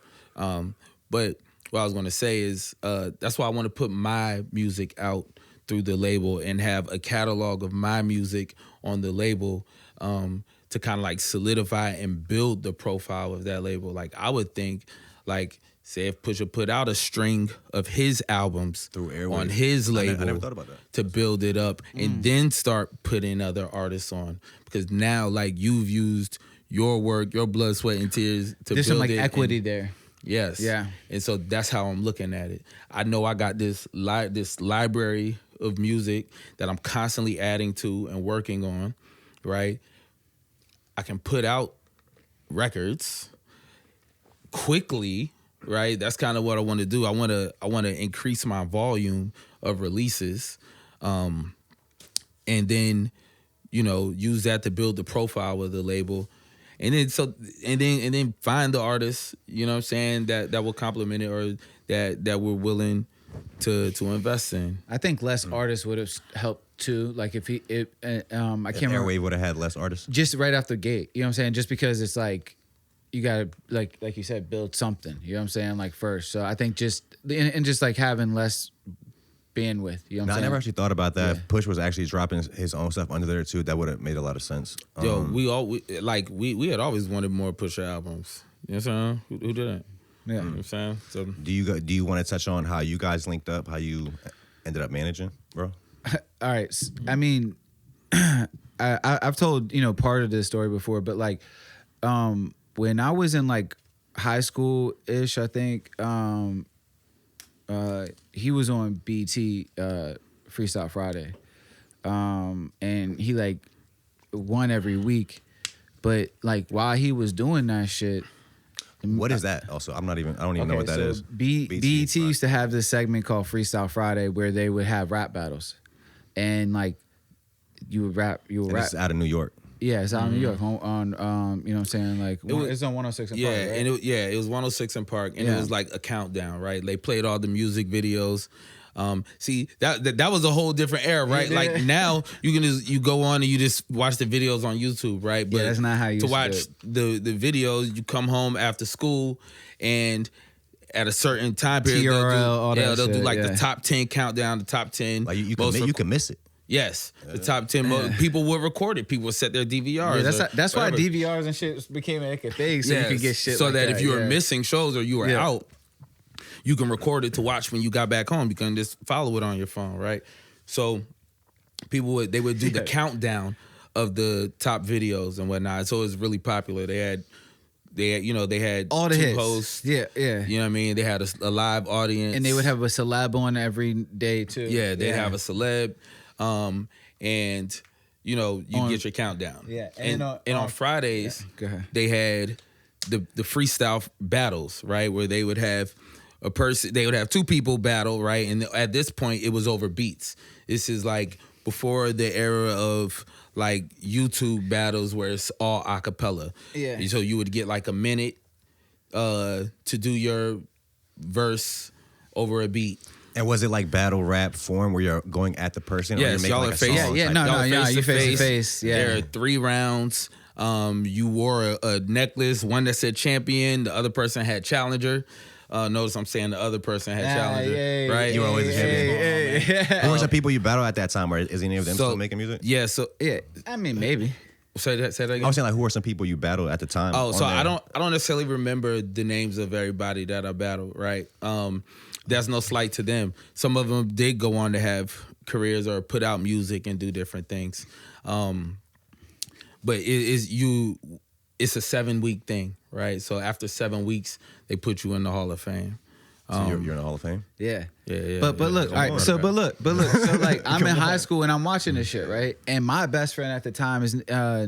But what I was gonna say is that's why I want to put my music out through the label and have a catalog of my music on the label. To kind of like solidify and build the profile of that label. Like I would think, like say if Pusha put out a string of his albums through on his label, I never thought about that. To build it up and then start putting other artists on, because now like you've used your work, your blood, sweat, and tears to There's build some like it equity there. Yes. Yeah. And so that's how I'm looking at it. I know I got this library of music that I'm constantly adding to and working on, right? I can put out records quickly, right? That's kind of what I want to do. I want to increase my volume of releases, and then, you know, use that to build the profile of the label, and then find the artists, you know what I'm saying, that will complement it, or that we're willing to invest in. I think less artists would have helped too. Like if I can't remember. Airwave would have had less artists. Just right off the gate, you know what I'm saying? Just because it's like you gotta like you said, build something. You know what I'm saying? Like first. So I think just like having less bandwidth. You know what I'm saying? I never actually thought about that. Yeah. Push was actually dropping his own stuff under there too. That would have made a lot of sense. Yo, we had always wanted more Pusha albums. You know what I'm saying? Who didn't? Yeah. You know what I'm saying? So Do you want to touch on how you guys linked up, how you ended up managing, bro? All right. I mean, I've told, you know, part of this story before, but like when I was in like high school ish, I think he was on BT Freestyle Friday, and he like won every week, but like while he was doing that shit. What is that? Also, I don't even know what that is. BET used to have this segment called Freestyle Friday where they would have rap battles, and like you would rap. It's out of New York. Yeah, it's out of New York on you know what I'm saying, like it's on 106 in Park. Yeah, right? and it was 106 in Park, and it was like a countdown, right? They played all the music videos. See that was a whole different era, right? Yeah. Like now you go on and you just watch the videos on YouTube, right? But that's not how you to used watch to the videos. You come home after school, and at a certain time period, they'll do like the top 10 countdown, the top 10. Like you can miss it. Yes, the top 10 people would record it. People would set their DVRs. Yeah, that's why DVRs and shit became like a thing, so you can get shit. So like that if you were yeah. missing shows or you were out, you can record it to watch when you got back home. You can just follow it on your phone, right? So people would do the countdown of the top videos and whatnot. So it was really popular. They had all the two hits. hosts. Yeah. You know what I mean? They had a live audience, And they would have a celeb on every day too. Yeah, they'd have a celeb, and you know you get your countdown. Yeah, and on Fridays they had the freestyle battles, right, where they would have a person, they would have two people battle, right, and at this point it was over beats. This is like before the era of like YouTube battles where it's all a cappella. Yeah. So you would get like a minute to do your verse over a beat. And was it like battle rap form where you're going at the person? Yes, or y'all like are facing. You face to face. Yeah. There are 3 rounds. You wore a necklace. One that said champion. The other person had challenger. Notice I'm saying the other person had Challenger, right? You were always the champion. Who were some people you battled at that time? Or is any of them So, still making music? Yeah, so I mean, maybe. Say that again. I was saying, like, who were some people you battled at the time? Oh, so there? I don't necessarily remember the names of everybody that I battled, right? That's no slight to them. Some of them did go on to have careers or put out music and do different things. But it's a 7-week thing, right? So after 7 weeks, they put you in the Hall of Fame. So you're in the Hall of Fame? Yeah. Yeah. But look, all right. So like I'm in high school and I'm watching this shit, right? And my best friend at the time, his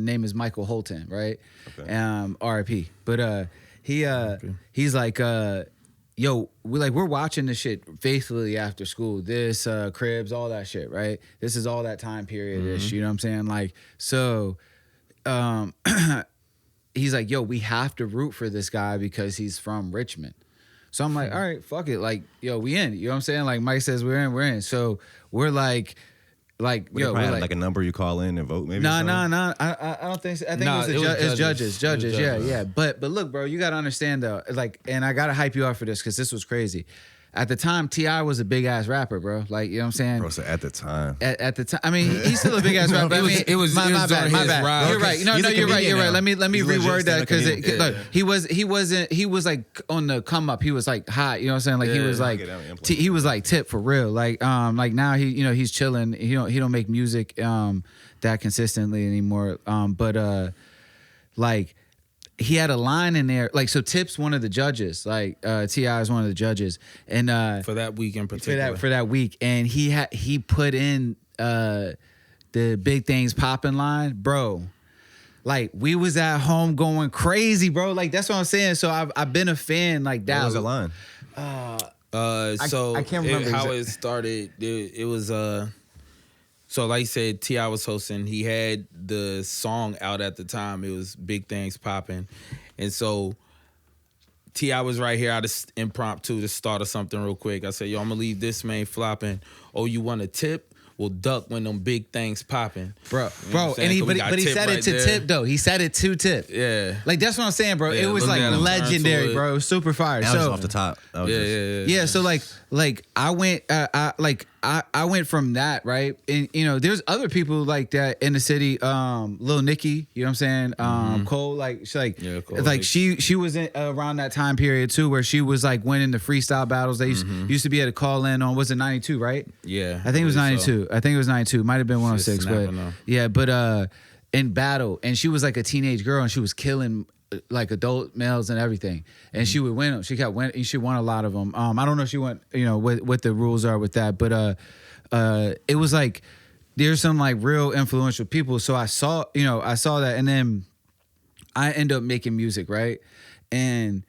name is Michael Holton, right? Okay. R.I.P. But he's like, yo, we're watching this shit faithfully after school. This Cribs, all that shit, right? This is all that time period ish. You know what I'm saying? Like, so he's like, yo, we have to root for this guy because he's from Richmond. So I'm like, all right, fuck it. Like, yo, we in. You know what I'm saying? Like Mike says, we're in. So we're like, yo, we're like a number you call in and vote, maybe. No. I don't think so. I think it was judges. Yeah. But look, bro, you gotta understand though. Like, and I gotta hype you up for this because this was crazy. At the time, T.I. was a big ass rapper, bro. Like, you know what I'm saying? Bro, so at the time. At the time, I mean, he's still a big ass rapper. It was my bad. You're right. No, you're right. You're right. Let me reword that because he was like on the come up. He was like hot. You know what I'm saying? Like he was like tip for real. Like now he's chilling. He don't make music that consistently anymore. But like. He had a line in there, like, so Tip's one of the judges, like T.I. is one of the judges, and for that week in particular, for that week, and he put in the Big Things Poppin' line, bro. Like, we was at home going crazy, bro. Like, that's what I'm saying. So I've been a fan like that. What was the line? So I can't remember how it started. It was So like I said, T.I. was hosting. He had the song out at the time. It was Big Things Poppin'. And so T.I. was right here. I just impromptu to start or something real quick. I said, yo, I'm going to leave this man flopping. Oh, you want a tip? Well, duck when them big things popping. Bro. And he said it to Tip, though. He said it to Tip. Yeah. Like, that's what I'm saying, bro. Yeah, it was like legendary, bro. It was super fire. That was off the top. Yeah. So like I went I went from that, right? And there's other people like that in the city. Lil Nicky, you know what I'm saying? Cole, like Cole, like she was in, around that time period too, where she was like winning the freestyle battles. They used to be able to call in on, was it 92, right? Yeah. I think it was 92. I think it was 92. Might have been 106, but yeah, but in battle, and she was like a teenage girl, and she was killing like adult males and everything, and she would win them. She kept winning. She won a lot of them. I don't know if she went, what the rules are with that, but it was like there's some like real influential people. So I saw that, and then I end up making music, right? And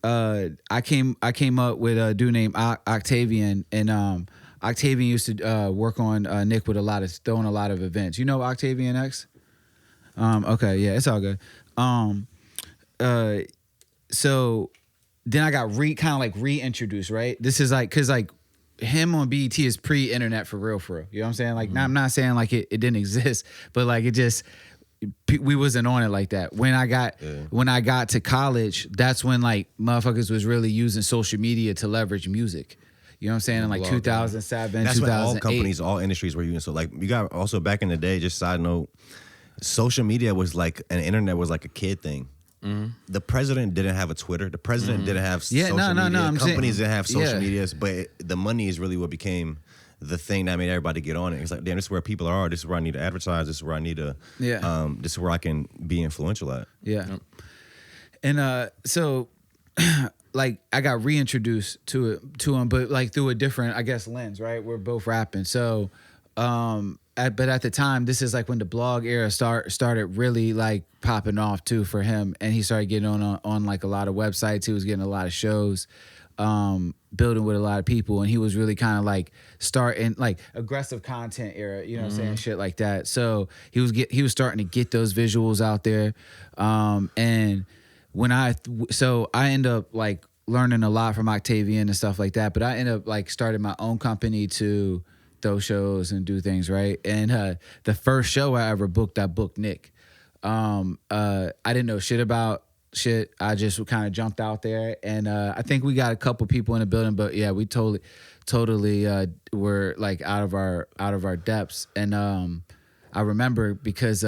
I came up with a dude named Octavian, and Octavian used to work on Nick with throwing a lot of events. You know Octavian X? Okay, yeah, it's all good. So then I got reintroduced, right? This is like, cause like him on BET is pre-internet for real. You know what I'm saying? Like, I'm not saying like it didn't exist, but like it just, we wasn't on it like that. When I got to college, that's when like motherfuckers was really using social media to leverage music. You know what I'm saying? In like 2007, that's 2008. when all companies, all industries were using. So like you got also back in the day, just side note, social media was like, and internet was like a kid thing. The president didn't have a Twitter. The president didn't have social media. Companies didn't have social medias, but the money is really what became the thing that made everybody get on it. It's like, damn, this is where people are. This is where I need to advertise. This is where I need to. This is where I can be influential at. Yeah. Yep. And so, like, I got reintroduced to him, but like through a different, I guess, lens. Right? We're both rapping, so. But at the time, this is like when the blog era started really like popping off too for him, and he started getting on like a lot of websites. He was getting a lot of shows, building with a lot of people, and he was really kind of like starting like aggressive content era, you know what I'm saying, shit like that. So he was starting to get those visuals out there, and when I end up like learning a lot from Octavian and stuff like that. But I end up like starting my own company to throw shows and do things, right? And the first show I ever booked, I booked Nick. I didn't know shit about shit, I just kind of jumped out there, and I think we got a couple people in the building, but yeah, we totally were like out of our depths. And I remember because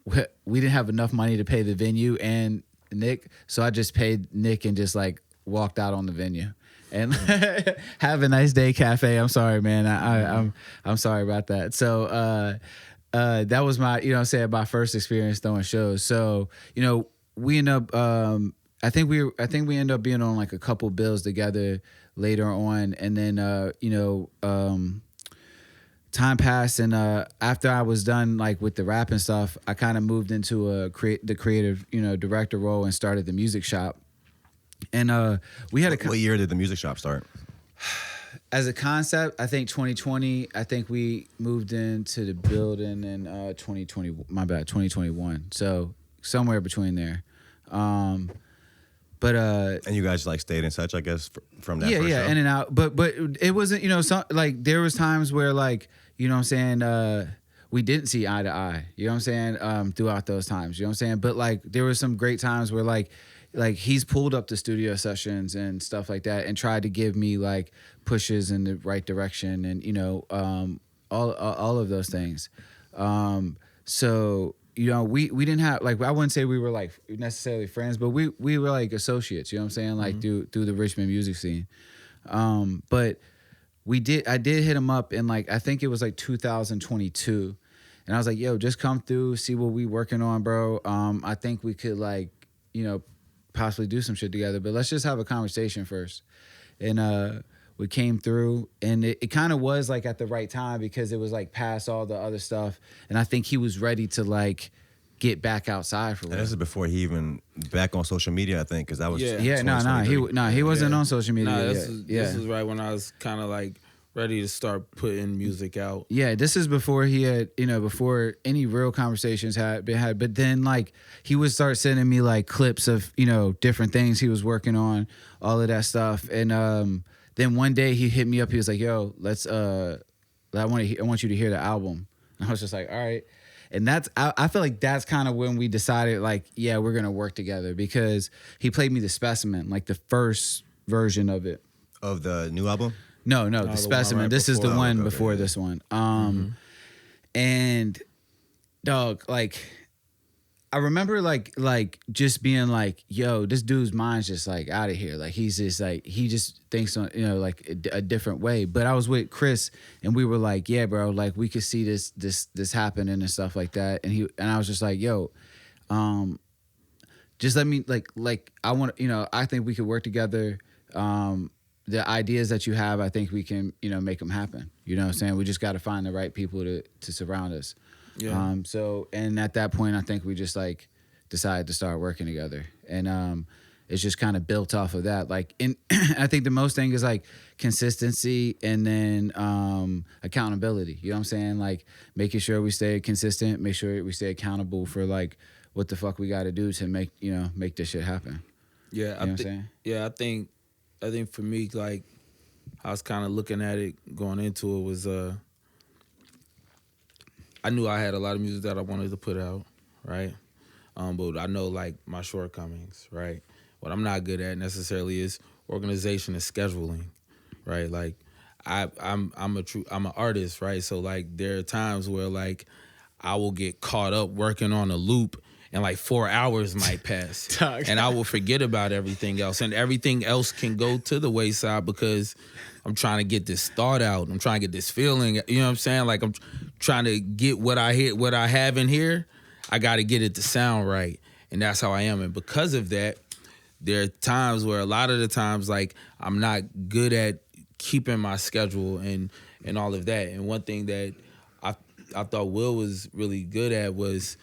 we didn't have enough money to pay the venue and Nick, so I just paid Nick and just like walked out on the venue. And have a nice day, cafe. I'm sorry, man. I'm sorry about that. So that was my, you know what I'm saying, my first experience throwing shows. So, you know, we end up I think we ended up being on like a couple bills together later on, and then time passed, and after I was done like with the rap and stuff, I kind of moved into the creative, you know, director role and started the music shop. And we had What year did the music shop start? As a concept, I think 2020. I think we moved into the building in 2020. My bad, 2021. So somewhere between there. And you guys like stayed in touch, I guess, from that. Yeah, first show? in and out. But it wasn't, you know, like there was times where like, you know what I'm saying, we didn't see eye to eye. You know what I'm saying? Throughout those times, you know what I'm saying. But like there were some great times where like he's pulled up the studio sessions and stuff like that and tried to give me like pushes in the right direction, and you know, all of those things. So you know, we didn't have, like, I wouldn't say we were like necessarily friends, but we were like associates, you know what I'm saying? Like through the Richmond music scene. But I did hit him up in like, I think it was like 2022. And I was like, yo, just come through, see what we working on, bro. I think we could like, you know, possibly do some shit together, but let's just have a conversation first. And we came through, and it kind of was like at the right time because it was like past all the other stuff, and I think he was ready to like get back outside for real. And this is before he even back on social media, I think, because that was he wasn't on social media. This is right when I was kind of like ready to start putting music out. Yeah, this is before he had, you know, before any real conversations had been had. But then like he would start sending me like clips of, you know, different things he was working on, all of that stuff. And then one day he hit me up. He was like, "Yo, let's I want you to hear the album." And I was just like, "All right." And I feel like that's kind of when we decided like, yeah, we're gonna work together, because he played me the Specimen, like the first version of it. Of the new album? No, the Specimen. This is the one before this one. And dog, like I remember like just being like, yo, this dude's mind's just like out of here. Like he's just like, he just thinks on, you know, like a different way. But I was with Chris and we were like, yeah, bro, like we could see this happening and stuff like that. And I was just like, yo, just let me like I want, you know, I think we could work together. The ideas that you have, I think we can, you know, make them happen. You know what I'm saying? We just got to find the right people to surround us. Yeah. So, and at that point, I think we just like decided to start working together, and it's just kind of built off of that. Like, I think the most thing is like consistency, and then accountability. You know what I'm saying? Like making sure we stay consistent, make sure we stay accountable for like what the fuck we got to do to make this shit happen. Yeah, you know what I'm saying? Yeah, I think for me, like I was kind of looking at it going into it was I knew I had a lot of music that I wanted to put out, right? But I know like my shortcomings, right? What I'm not good at necessarily is organization and scheduling, right? Like I'm an artist, right? So like there are times where like I will get caught up working on a loop and like 4 hours might pass and I will forget about everything else, and everything else can go to the wayside because I'm trying to get this thought out. I'm trying to get this feeling, you know what I'm saying? Like I'm trying to get what I have in here. I got to get it to sound right. And that's how I am. And because of that, there are times where a lot of the times like I'm not good at keeping my schedule and all of that. And one thing that I thought Will was really good at was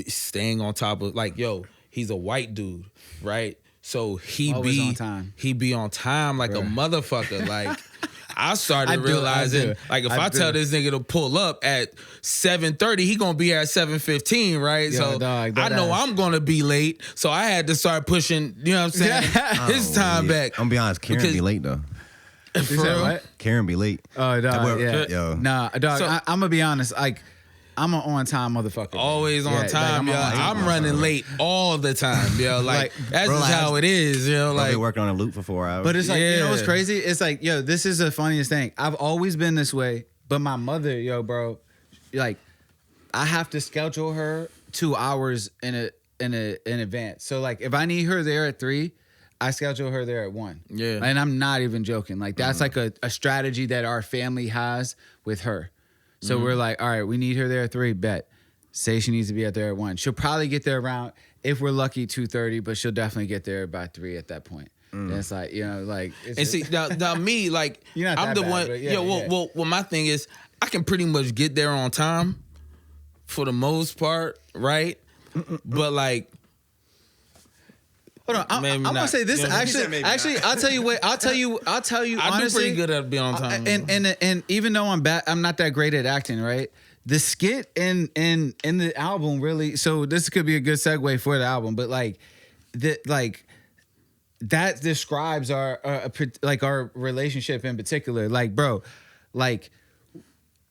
staying on top of, like, yo, he's a white dude, right? So he be on time like a motherfucker. Like I started realizing, like if I tell this nigga to pull up at 7:30, he gonna be at 7:15, right? Yo, so dog, I know I'm gonna be late. So I had to start pushing, you know what I'm saying, his time back. I'm gonna be honest, Karen be late though. What? Karen be late. Oh, dog, yeah. Yo. Nah, dog, so, I'm gonna be honest, like I'm an on time motherfucker. Always on time, yo. I'm running late all the time, yo. Like that's just how it is, yo. Like working on a loop for 4 hours. But it's like, you know what's crazy? It's like, yo, this is the funniest thing. I've always been this way, but my mother, yo, bro, like, I have to schedule her 2 hours in advance. So like, if I need her there at 3, I schedule her there at 1. Yeah. And I'm not even joking. Like, that's like a strategy that our family has with her. So we're like, all right, we need her there at 3, bet. Say she needs to be out there at 1. She'll probably get there around, if we're lucky, 2:30, but she'll definitely get there by 3 at that point. And it's like, you know, like... And see, now me, like, I'm the one... Well, my thing is, I can pretty much get there on time for the most part, right? But like... Hold on, I'm gonna say this. Actually, I'll tell you what. I'll tell you. Honestly, I do pretty good at being on time. And even though I'm not that great at acting, right? The skit in the album really. So this could be a good segue for the album, but like that describes our relationship in particular. Like, bro, like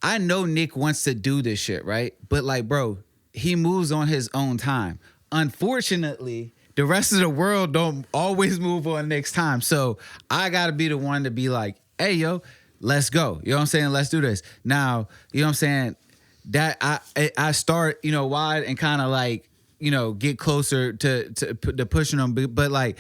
I know Nick wants to do this shit, right? But like, bro, he moves on his own time. Unfortunately, the rest of the world don't always move on Nick's time. So I got to be the one to be like, hey, yo, let's go. You know what I'm saying? Let's do this. Now, you know what I'm saying? That I start, you know, wide and kind of like, you know, get closer to pushing him. But like,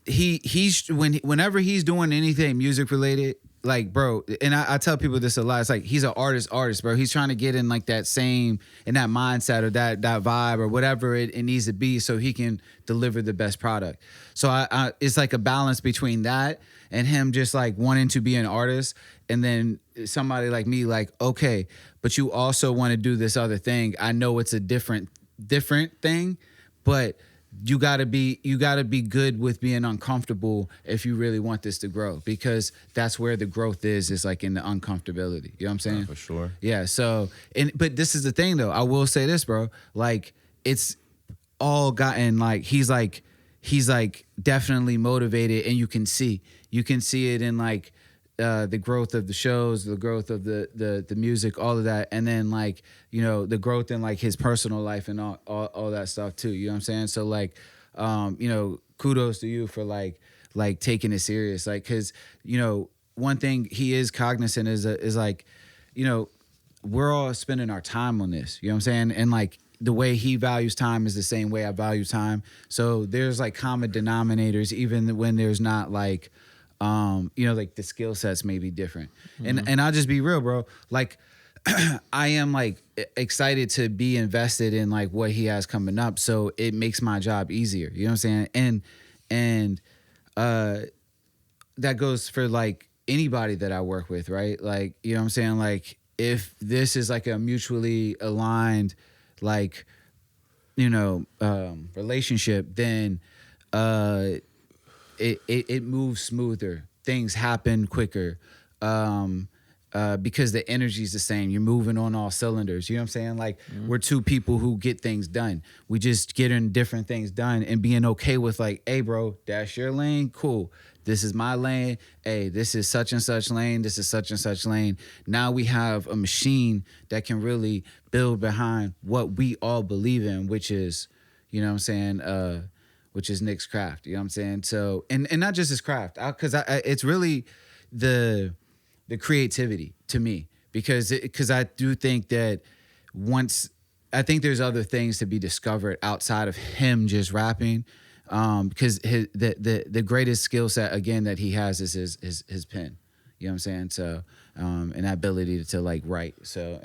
whenever he's doing anything music related, like, bro, and I tell people this a lot. It's like he's an artist, bro. He's trying to get in like that mindset or that vibe or whatever it needs to be so he can deliver the best product. So it's like a balance between that and him just like wanting to be an artist, and then somebody like me like, okay, but you also want to do this other thing. I know it's a different thing, but you gotta be good with being uncomfortable if you really want this to grow, because that's where the growth is like in the uncomfortability. You know what I'm saying? For sure. Yeah. So, but this is the thing though. I will say this, bro. Like, it's all gotten like he's like definitely motivated, and you can see it in like the growth of the shows, the growth of the music, all of that, and then like, you know, the growth in like his personal life and all that stuff too. You know what I'm saying? So like, you know, kudos to you for like taking it serious, like, because, you know, one thing he is cognizant is like, you know, we're all spending our time on this. You know what I'm saying? And like, the way he values time is the same way I value time. So there's like common denominators, even when there's not like, you know, like the skill sets may be different. Mm-hmm. And I'll just be real, bro. Like, I am like excited to be invested in like what he has coming up. So it makes my job easier. You know what I'm saying? And that goes for like anybody that I work with, right? Like, you know what I'm saying? Like, if this is like a mutually aligned, like, you know, relationship, then it moves smoother. Things happen quicker because the energy is the same. You're moving on all cylinders. You know what I'm saying? Like, we're two people who get things done. We just getting different things done and being okay with like, hey, bro, that's your lane. Cool. This is my lane. Hey, this is such and such lane. This is such and such lane. Now we have a machine that can really build behind what we all believe in, which is, you know what I'm saying, which is Nick's craft. You know what I'm saying? So, and not just his craft, because it's really the creativity to me, because I do think that I think there's other things to be discovered outside of him just rapping. Because the greatest skill set again that he has is his pen. You know what I'm saying? So and that ability to like write. So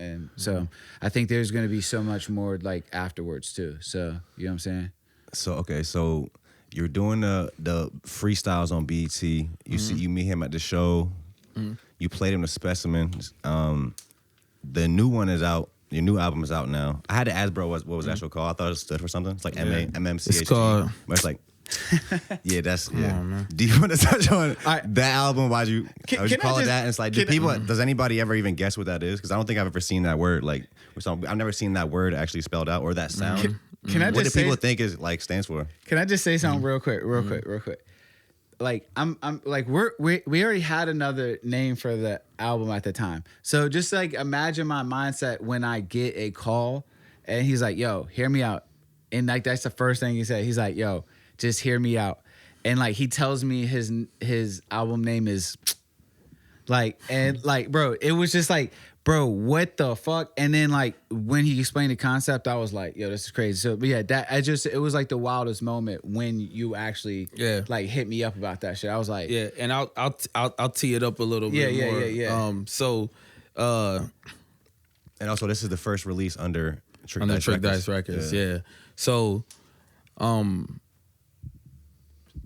I think there's gonna be so much more like afterwards too. So you know what I'm saying? So okay, so you're doing the freestyles on BET. You meet him at the show. You played him the Specimens. The new one is out. Your new album is out now. I had to ask, bro, what was that show called? I thought it stood for something. It's like MMCHT. It's called... But it's like, yeah, that's... Come on, man. Do you want to touch on that album? Why'd you call it that? And it's like, does anybody ever even guess what that is? Because I don't think I've ever seen that word. Like, I've never seen that word actually spelled out or that sound. Can I just what do people think is like stands for? Can I just say something real quick? I'm like we already had another name for the album at the time. So just like imagine my mindset when I get a call and he's like, "Yo, hear me out," and like that's the first thing he said. He's like, "Yo, just hear me out," and like he tells me his album name is like, and like, bro, it was just like, bro, what the fuck? And then like when he explained the concept, I was like, yo, this is crazy. So but yeah, it was like the wildest moment when you actually like hit me up about that shit. I was like, yeah, and I'll tee it up a little bit more. Yeah. So and also this is the first release under Trick Dice Records. Yeah. So all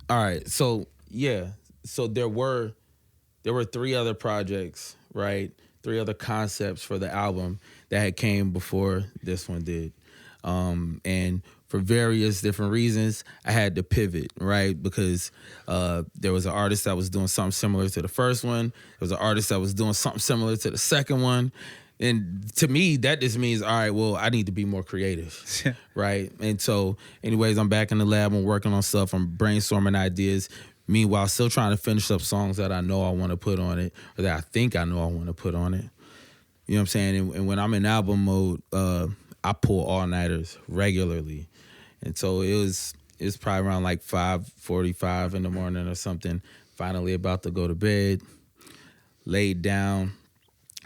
right. So yeah. So there were 3 other projects, right? 3 other concepts for the album that had came before this one did. And for various different reasons, I had to pivot, right? Because there was an artist that was doing something similar to the first one. There was an artist that was doing something similar to the second one. And to me, that just means, all right, well, I need to be more creative, right? And so anyways, I'm back in the lab. I'm working on stuff. I'm brainstorming ideas. Meanwhile, still trying to finish up songs that I know I want to put on it or that I think I know I want to put on it. You know what I'm saying? And when I'm in album mode, I pull all-nighters regularly. And so it was probably around like 5:45 in the morning or something, finally about to go to bed, laid down,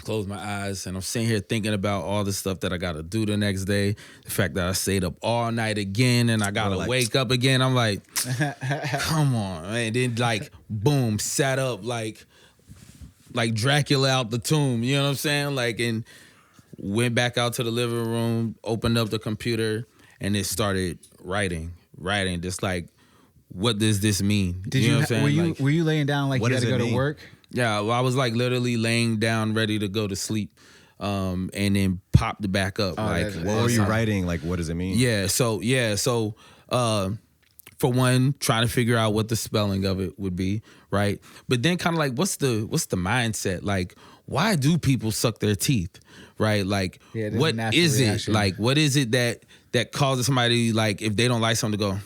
closed my eyes, and I'm sitting here thinking about all the stuff that I got to do the next day. The fact that I stayed up all night again and I got to wake up again. I'm like, come on. And then like, boom, sat up like Dracula out the tomb. You know what I'm saying? Like, and went back out to the living room, opened up the computer, and it started writing. Just like, what does this mean? You know what I'm saying? Were you laying down like you had to go to work? Yeah, well, I was like literally laying down, ready to go to sleep, and then popped back up. Like, what were you writing? Like, what does it mean? So, for one, trying to figure out what the spelling of it would be, right? But then, kind of like, what's the mindset? Like, why do people suck their teeth, right? Like, what is it? Like, what is it that causes somebody, like, if they don't like something, to go?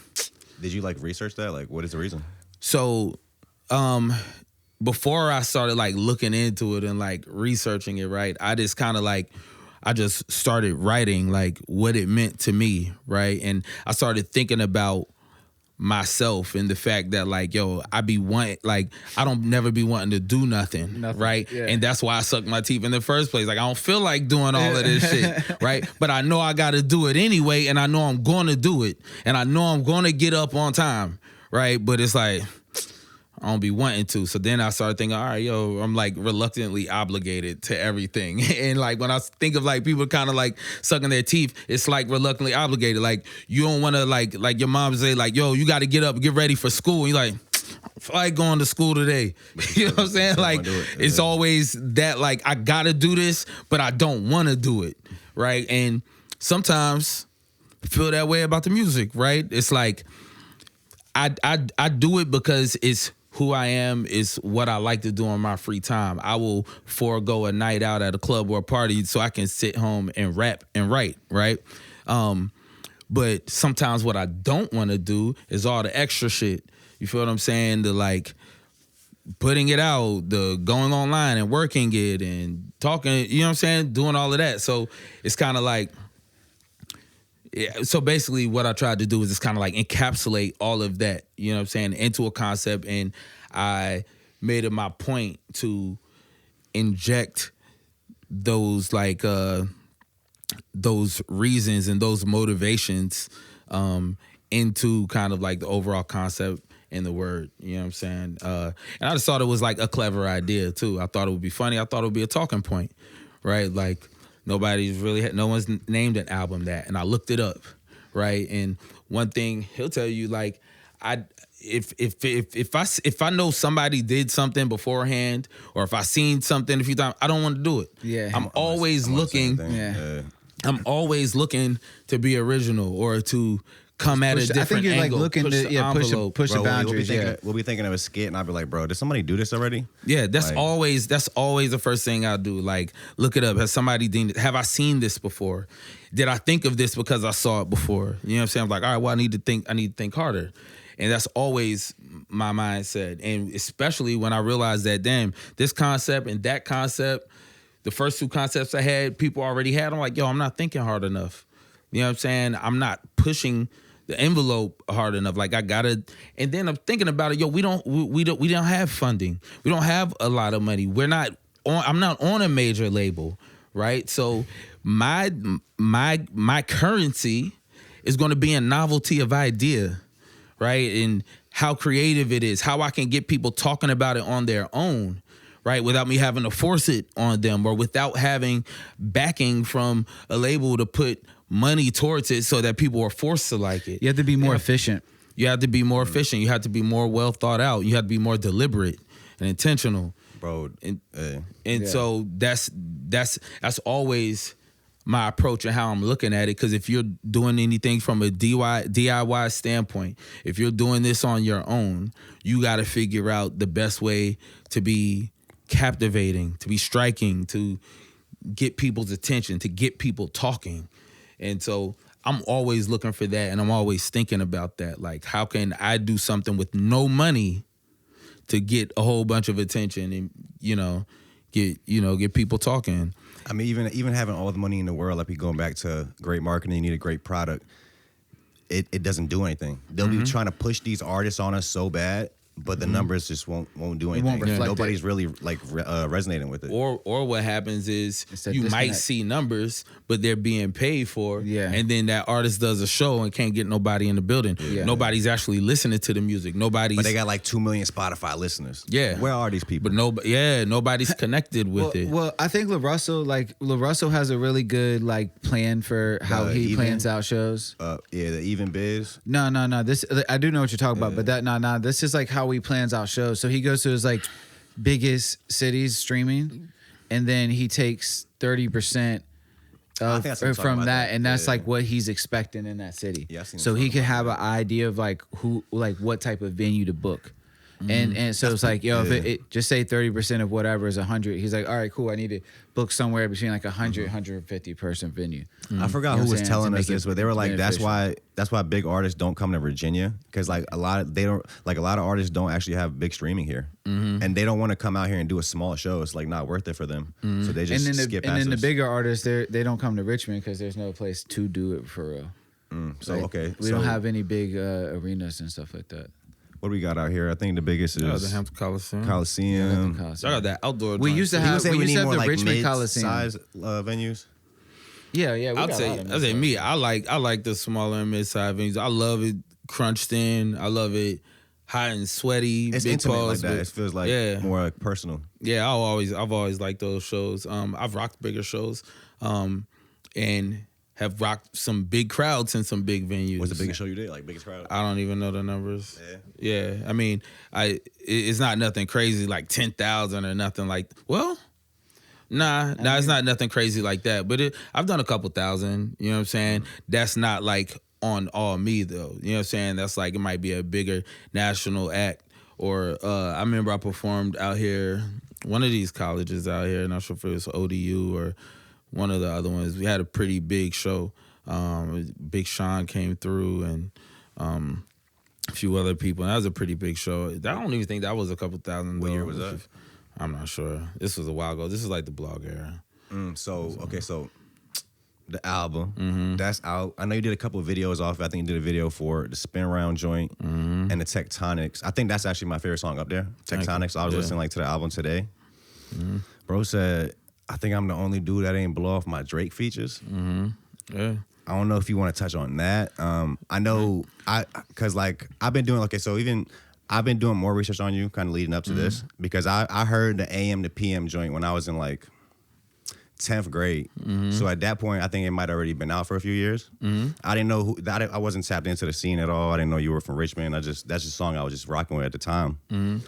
Did you like research that? Like, what is the reason? So, before I started like looking into it and like researching it, right, I just kind of like, I just started writing like what it meant to me, right? And I started thinking about myself and the fact that like, yo, I don't never be wanting to do nothing. Right? Yeah. And that's why I suck my teeth in the first place. Like, I don't feel like doing all of this shit, right? But I know I got to do it anyway, and I know I'm going to do it, and I know I'm going to get up on time, right? But it's like, I don't be wanting to. So then I started thinking, all right, yo, I'm like reluctantly obligated to everything. And like when I think of like people kind of like sucking their teeth, it's like reluctantly obligated. Like you don't want to like your mom say like, yo, you got to get up, get ready for school. And you're like, I feel like going to school today. You know what I'm saying? Like it's always that like, I got to do this, but I don't want to do it. Right. And sometimes I feel that way about the music. Right. It's like, I do it because it's who I am, is what I like to do on my free time. I will forego a night out at a club or a party so I can sit home and rap and write, right? But sometimes what I don't want to do is all the extra shit. You feel what I'm saying? The like putting it out, the going online and working it and talking, you know what I'm saying? Doing all of that. So it's kind of like, yeah, so basically what I tried to do is just kind of like encapsulate all of that, you know what I'm saying, into a concept. And I made it my point to inject those like those reasons and those motivations into kind of like the overall concept and the word, you know what I'm saying? And I just thought it was like a clever idea too. I thought it would be funny. I thought it would be a talking point, right? Like, no one's named an album that, and I looked it up, right? And one thing he'll tell you, like, if I know somebody did something beforehand, or if I seen something a few times, I don't want to do it. Yeah, I'm always looking. Yeah, I'm always looking to be original or to come at a different angle. I think you're like looking to push the boundaries. We'll be thinking of a skit, and I'll be like, bro, did somebody do this already? Yeah, that's always the first thing I'll do. Like, look it up. Has somebody deemed it? Have I seen this before? Did I think of this because I saw it before? You know what I'm saying? I'm like, all right, well, I need to think harder. And that's always my mindset. And especially when I realized that, damn, this concept and that concept, the first two concepts I had, people already had. I'm like, yo, I'm not thinking hard enough. You know what I'm saying? I'm not pushing the envelope hard enough. Like I gotta, and then I'm thinking about it. Yo, we don't have funding. We don't have a lot of money. I'm not on a major label, right? So my currency is going to be a novelty of idea, right? And how creative it is, how I can get people talking about it on their own, right? Without me having to force it on them, or without having backing from a label to put money towards it so that people are forced to like it. You have to be more efficient. You have to be more efficient. You have to be more well thought out. You have to be more deliberate and intentional. Bro. And so that's always my approach and how I'm looking at it. Because if you're doing anything from a DIY standpoint, if you're doing this on your own, you got to figure out the best way to be captivating, to be striking, to get people's attention, to get people talking. And so I'm always looking for that, and I'm always thinking about that. Like, how can I do something with no money to get a whole bunch of attention and, get people talking? I mean, even having all the money in the world, like we going back to great marketing, you need a great product. It doesn't do anything. They'll be trying to push these artists on us so bad, but the numbers just won't do anything. Won't reflect Nobody's really resonating with it. Or what happens is you might see numbers, but they're being paid for. Yeah. And then that artist does a show and can't get nobody in the building. Yeah. Nobody's actually listening to the music. But they got like 2 million Spotify listeners. Yeah. Where are these people? But nobody's connected with it. Well, I think LaRussell has a really good plan for how he plans out shows. The Even Biz. No. This I do know what you're talking about, but this is like how he plans out shows. So he goes to his biggest cities streaming, and then he takes 30% from that, and that's what he's expecting in that city. Yeah, so he could have an idea of what type of venue to book. And so it's if it just say 30% of whatever is 100, he's like, all right, cool, I need to book somewhere between 100 150 person venue. I forgot who was telling us this, but they were like, that's why big artists don't come to Virginia, because a lot of artists don't actually have big streaming here, and they don't want to come out here and do a small show. It's not worth it for them, so they just skip past us. And then the bigger artists, they don't come to Richmond because there's no place to do it for real. We don't have any big arenas and stuff like that. What do we got out here? I think the biggest is the Hampton Coliseum. Coliseum. I got that outdoor. We used to have the Richmond Coliseum size venues. Yeah. I'd say me. I like the smaller and mid-size venues. I love it crunched in. I love it hot and sweaty. It's big intimate pause, like that. It feels like more personal. Yeah, I've always liked those shows. I've rocked bigger shows, and have rocked some big crowds in some big venues. What's the biggest show you did? Biggest crowd? I don't even know the numbers. Yeah. I mean, it's not nothing crazy 10,000 or nothing like. Well, it's not nothing crazy like that. But I've done a couple thousand. You know what I'm saying? That's not on all me though. You know what I'm saying? That's it might be a bigger national act. Or I remember I performed out here, one of these colleges out here. Not sure if it was ODU or one of the other ones. We had a pretty big show. Big Sean came through, and a few other people. And that was a pretty big show. I don't even think that was a couple thousand. What year was that? I'm not sure. This was a while ago. This is the blog era. So the album, that's out. I know you did a couple of videos off. I think you did a video for the Spin Round joint and the Tectonics. I think that's actually my favorite song up there, Tectonics. I was listening to the album today. Bro said, I think I'm the only dude that ain't blow off my Drake features. Yeah. I don't know if you want to touch on that. I know because I've been doing I've been doing more research on you kind of leading up to this, because I heard the AM to PM joint when I was in 10th grade. So at that point, I think it might already been out for a few years. I didn't know I wasn't tapped into the scene at all. I didn't know you were from Richmond. That's just a song I was just rocking with at the time.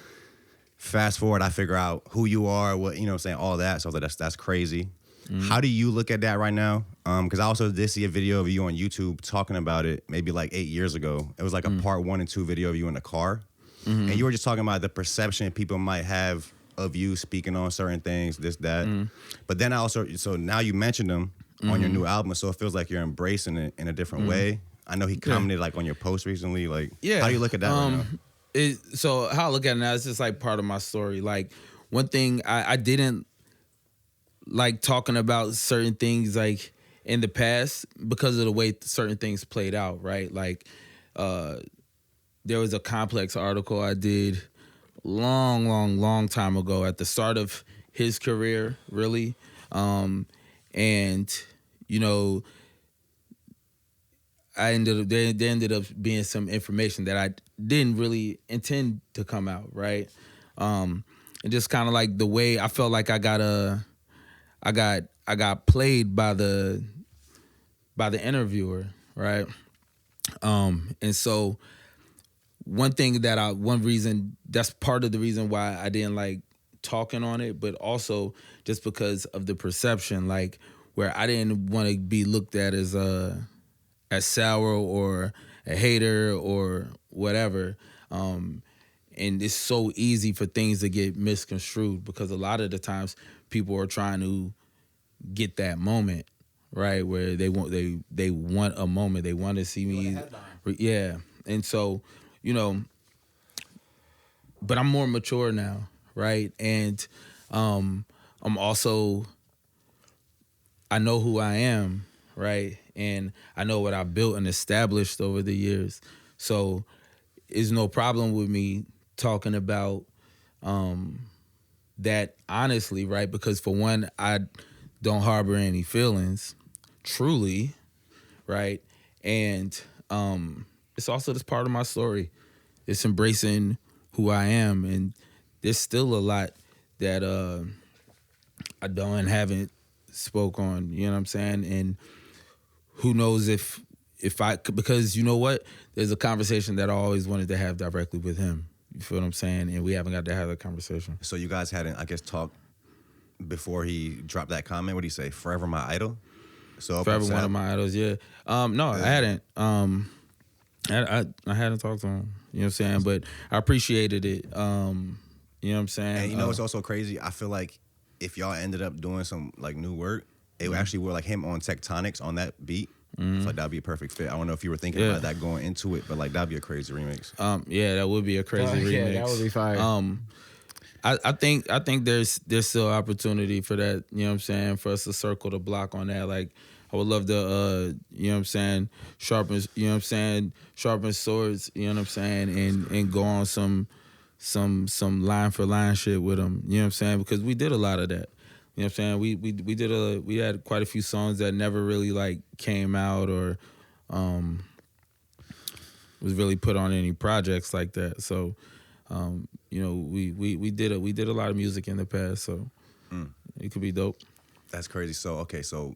Fast forward, I figure out who you are, what all that. So that's crazy. How do you look at that right now? Because I also did see a video of you on YouTube talking about it maybe 8 years ago. It was a part 1 and 2 video of you in the car, and you were just talking about the perception people might have of you speaking on certain things, this, that. But then so now you mentioned them on your new album, so it feels like you're embracing it in a different way. I know he commented like on your post recently. Like, Yeah. how do you look at that right now? So how I look at it now, it's just like part of my story. Like one thing I didn't like talking about certain things like in the past because of the way certain things played out, right? Like there was a Complex article I did long time ago at the start of his career, really. And, you know, there ended up being some information that I didn't really intend to come out, right? And just kind of like the way I felt like I got played by the interviewer, right? And so one reason, that's part of the reason why I didn't like talking on it, but also just because of the perception, like where I didn't want to be looked at as sour or a hater or whatever. And it's so easy for things to get misconstrued because a lot of the times people are trying to get that moment, right? Where they want a moment. They want to see me. Yeah. And so, you know, but I'm more mature now, right? And I'm also, I know who I am, right? And I know what I've built and established over the years. So it's no problem with me talking about that honestly, right? Because for one, I don't harbor any feelings, truly, right? And it's also just part of my story. It's embracing who I am, and there's still a lot that I don't and haven't spoke on, you know what I'm saying? And who knows if because you know what? There's a conversation that I always wanted to have directly with him. You feel what I'm saying? And we haven't got to have that conversation. So you guys hadn't, I guess, talked before he dropped that comment. What do you say? Forever my idol? So Forever one of my idols, yeah. No, I hadn't. I hadn't talked to him. You know what I'm saying? But I appreciated it. You know what I'm saying? And you know what's also crazy? I feel like if y'all ended up doing some like new work, it would actually were like him on Tectonics on that beat. It's like that'd be a perfect fit. I don't know if you were thinking about that going into it, but like that'd be a crazy remix. Yeah, that would be a crazy remix. Yeah, that would be fire. I think there's still opportunity for that, you know what I'm saying, for us to circle the block on that. Like I would love to you know what I'm saying, sharpen swords, you know what I'm saying, and go on some line for line shit with them, you know what I'm saying? Because we did a lot of that. You know what I'm saying? We had quite a few songs that never really like came out or was really put on any projects like that. So you know, we did a lot of music in the past, so it could be dope. That's crazy. So okay, so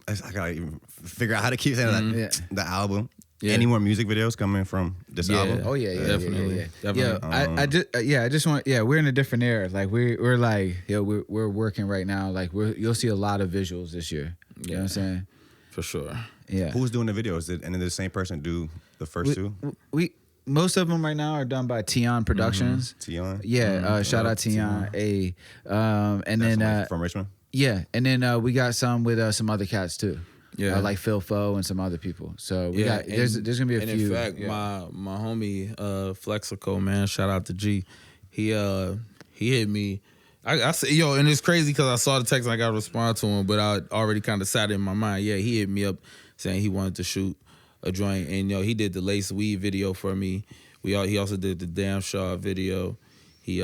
I gotta even figure out how to keep saying that. The album. Yeah. Any more music videos coming from this album? Oh yeah, definitely. Yeah, I just want. Yeah, we're in a different era. Like we're like, we're working right now. Like you'll see a lot of visuals this year. You know what I'm saying? For sure. Yeah. Who's doing the videos? And then the same person do the first two? Most of them right now are done by Tion Productions. Tion? Yeah. Shout out Tion. And then from Richmond. Yeah, and then we got some with some other cats too. Yeah, like Phil Foe and some other people. So we got there's gonna be a few. In fact, my homie Flexico, man, shout out to G. He hit me. I said, yo, and it's crazy because I saw the text and I got to respond to him, but I already kind of sat in my mind. Yeah, he hit me up saying he wanted to shoot a joint, and he did the Lace Weed video for me. He also did the Damn Shaw video. He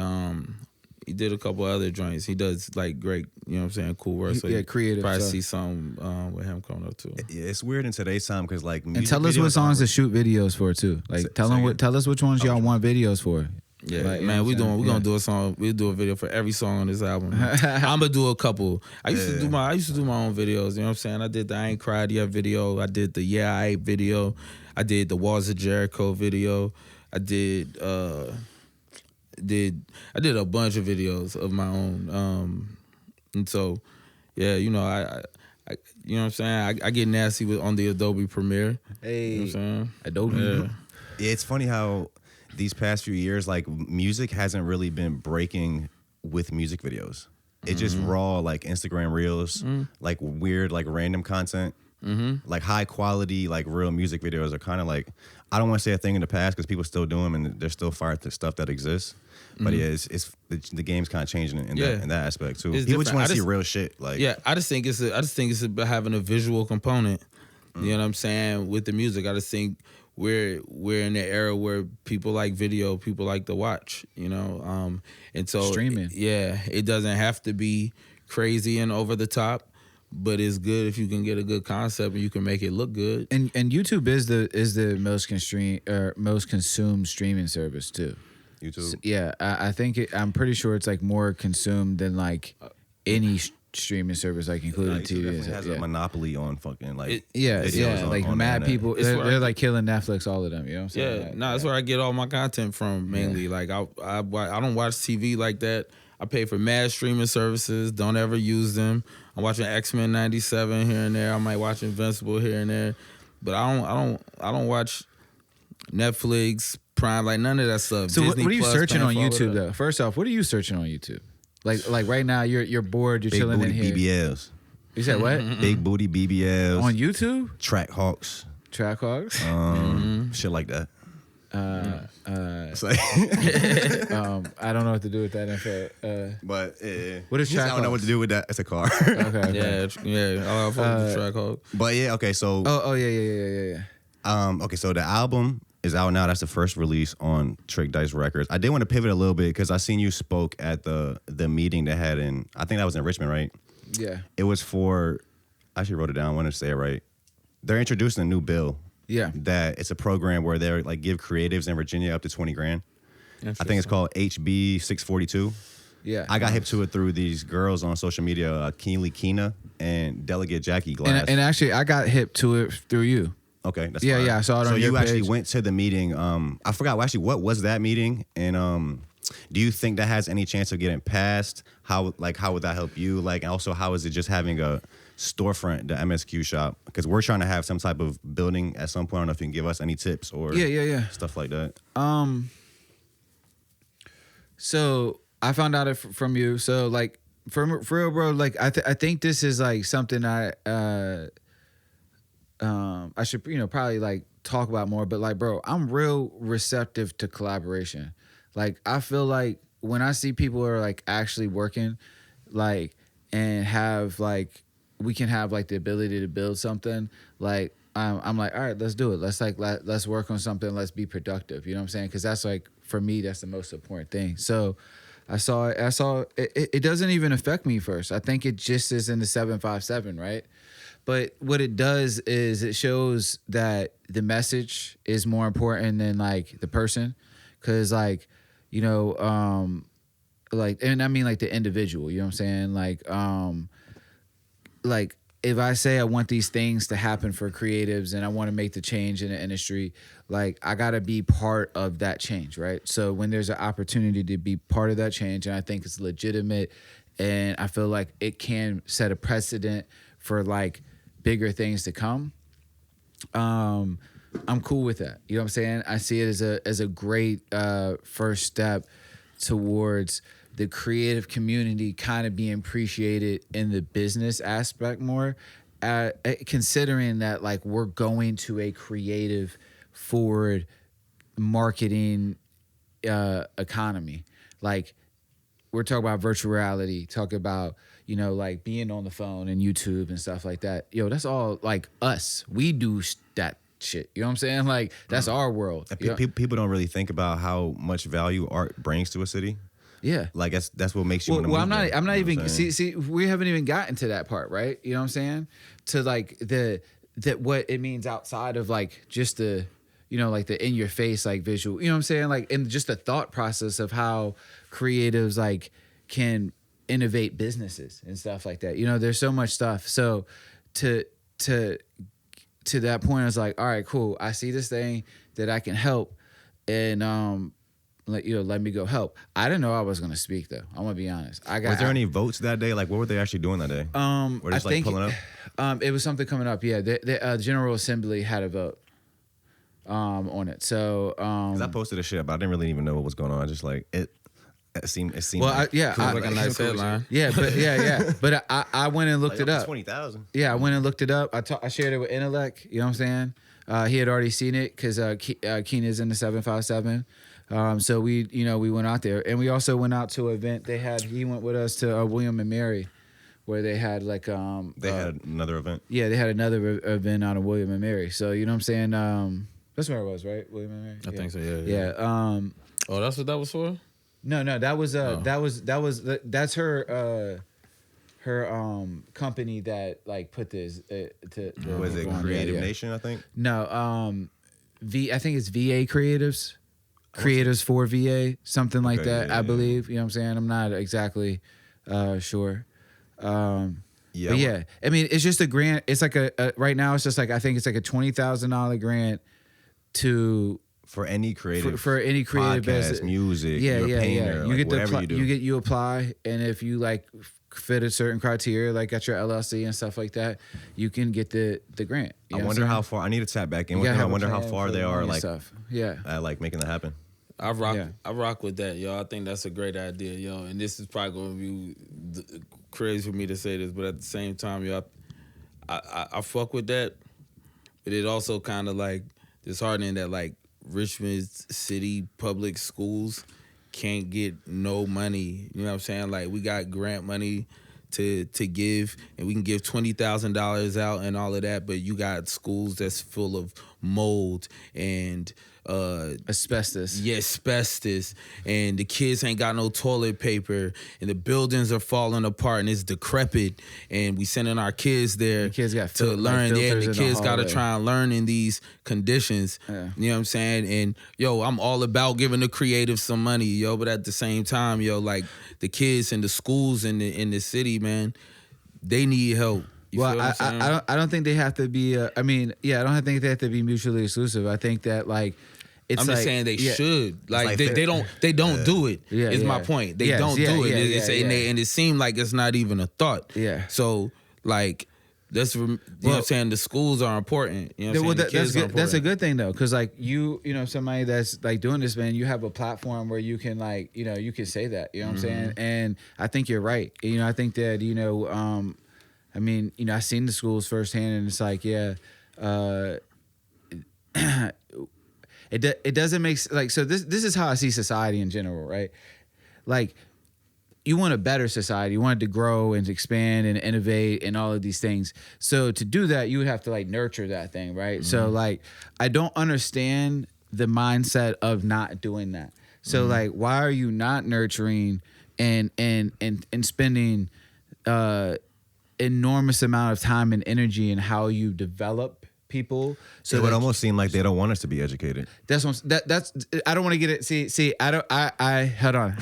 did a couple other joints. He does like great, you know what I'm saying, cool work. So creative. Probably see something with him coming up too. Yeah, it's weird in today's time because like and tell us what songs to shoot videos for too. Like tell us which ones y'all want videos for. Yeah, like, man, we're gonna do a song. We'll do a video for every song on this album. I'm gonna do a couple. I used to do my own videos. You know what I'm saying? I did the I Ain't Cried Yet video. I did the Yeah I Ain't video. I did the Walls of Jericho video. I did a bunch of videos of my own. And so, yeah, I you know what I'm saying? I get nasty on the Adobe Premiere. Hey, you know what I'm saying? Adobe. Yeah, it's funny how these past few years, like music hasn't really been breaking with music videos. It's just raw, like Instagram reels, like weird, like random content. Like high quality, like real music videos are kind of like, I don't want to say a thing in the past because people still do them and there's still fire stuff that exists. But yeah, it's the game's kind of changing in that aspect too. It's People just want to see different. real shit. Like I just think it's about having a visual component. You know what I'm saying? With the music, I just think we're in the era where people like video, people like to watch. You know, and so streaming. It doesn't have to be crazy and over the top. But it's good if you can get a good concept and you can make it look good. And YouTube is the most consumed streaming service too. YouTube. So, yeah, I think I'm pretty sure it's like more consumed than like any streaming service, like including TV. Definitely has a monopoly on fucking like like on mad the people. They're like killing Netflix, all of them. You know what I'm saying? That's where I get all my content from mainly. Like I don't watch TV like that. I pay for mad streaming services. Don't ever use them. I'm watching X-Men '97 here and there. I might watch Invincible here and there, but I don't watch Netflix, Prime, like none of that stuff. So Disney what are you Plus, searching on paying for all YouTube of that. though? First off, what are you searching on YouTube? Like right now, you're bored. You're Big chilling booty in here. BBLs. You said what? Big booty BBLs. On YouTube? Track Hawks. Track Hogs? Shit like that. It's like, I don't know what to do with that info. but What is Track I don't know Hawks? what to do with that. It's a car. Okay. I'll follow the Track Hawk. But yeah, okay, so Yeah. okay, so the album is out now. That's the first release on Trick Dice Records. I did want to pivot a little bit because I seen you spoke at the meeting they had in, I think that was in Richmond, right? Yeah. It was for, I actually wrote it down. I wanted to say it right. They're introducing a new bill. Yeah. That it's a program where they're like give creatives in Virginia up to $20,000. I think it's called HB 642. Yeah. I got hip to it through these girls on social media, Keely Keena and Delegate Jackie Glass. And actually, I got hip to it through you. Okay, that's Yeah, fine. yeah, I saw it on so your you actually page. went to the meeting. I forgot actually what was that meeting, and do you think that has any chance of getting passed? How would that help you? Like, and also how is it just having a storefront, the MSQ shop? Because we're trying to have some type of building at some point. I don't know if you can give us any tips or stuff like that. So I found out it from you. So like for real, bro. Like I think this is like something I should probably like talk about more. But like, bro, I'm real receptive to collaboration. Like I feel like when I see people are like actually working, like and have like we can have like the ability to build something. Like I'm like, all right, let's do it. Let's work on something. Let's be productive. You know what I'm saying? Because that's like for me, that's the most important thing. So I saw it. It doesn't even affect me first. I think it just is in the 757, right? But what it does is it shows that the message is more important than like the person, because like like, and I mean like the individual. You know what I'm saying? Like if I say I want these things to happen for creatives and I want to make the change in the industry, like I got to be part of that change, right? So when there's an opportunity to be part of that change, and I think it's legitimate, and I feel like it can set a precedent for like bigger things to come, I'm cool with that. You know what I'm saying? I see it as a great first step towards the creative community kind of being appreciated in the business aspect more, considering that like we're going to a creative forward marketing economy. Like we're talking about virtual reality, talking about, like being on the phone and YouTube and stuff like that. Yo, that's all like us. We do that shit. You know what I'm saying? Like that's our world. People don't really think about how much value art brings to a city. Yeah, like that's what makes you. Well, I'm not even see. We haven't even gotten to that part, right? You know what I'm saying? To like that what it means outside of like just the, like the in your face like visual. You know what I'm saying? Like in just the thought process of how creatives like can innovate businesses and stuff like that. There's so much stuff. So to that point, I was like, all right, cool. I see this thing that I can help, and let me go help. I didn't know I was gonna speak though. I'm gonna be honest. Was there any votes that day? Like, what were they actually doing that day? Were they just like pulling up? It was something coming up. Yeah, the General Assembly had a vote on it. So 'cause I posted a shit, but I didn't really even know what was going on. I just like it. It seemed Well, like, like a nice headline. Yeah, but I went and looked it up. 20,000. Yeah, I went and looked it up. I shared it with Intellect. You know what I'm saying? He had already seen it because Keen is in the 757. So we went out there, and we also went out to an event they had. He went with us to William and Mary, where they had like they had another event. Yeah, they had another event out of William and Mary. So you know what I'm saying? That's where it was, right? William and Mary. I think so. Yeah. Yeah. Oh, that's what that was for? No, that's her company that like put this Was it Creative Nation? I think. No, I think it's VA Creatives for VA, something like that. I believe. You know what I'm saying? I'm not exactly sure. But yeah, I mean, it's just a grant. It's like a right now. It's just like I think it's like a $20,000 grant for any creative podcast, business, music. Yeah. Painter, You like get you apply, and if you like fit a certain criteria, like got your LLC and stuff like that, you can get the grant. I wonder how far. I need to tap back in with them. I wonder how far they are, like stuff. Yeah, like making that happen. I rock with that, yo. I think that's a great idea, yo. And this is probably going to be crazy for me to say this, but at the same time, yo, I fuck with that. But it also kind of like disheartening that like Richmond City public schools can't get no money. You know what I'm saying? Like we got grant money to give, and we can give $20,000 out and all of that, but you got schools that's full of mold and asbestos. Yeah, asbestos, and the kids ain't got no toilet paper, and the buildings are falling apart, and it's decrepit, and we sending our kids there to learn. Yeah, and the kids got to try and learn in these conditions. Yeah. You know what I'm saying? And yo, I'm all about giving the creative some money, yo, but at the same time, yo, like the kids and the schools in the city, man, they need help. I don't think they have to be. I don't think they have to be mutually exclusive. I think that like. I'm just saying they should. Like they don't do it. Yeah, is my point. They don't do it. And it seemed like it's not even a thought. Yeah. So like that's you know what I'm saying. The schools are important. You know what I'm saying? That's good. That's a good thing though, because like you know somebody that's like doing this, man. You have a platform where you can like you can say that. You know what I'm saying? And I think you're right. I think that I've seen the schools firsthand, and it's like It doesn't make like so. This is how I see society in general, right? Like, you want a better society. You want it to grow and expand and innovate and all of these things. So to do that, you have to like nurture that thing, right? Mm-hmm. So like, I don't understand the mindset of not doing that. So like, why are you not nurturing and spending enormous amount of time and energy in how you develop people? So it would almost seem like they don't want us to be educated. That's I don't want to get it. See, I don't. I hold on.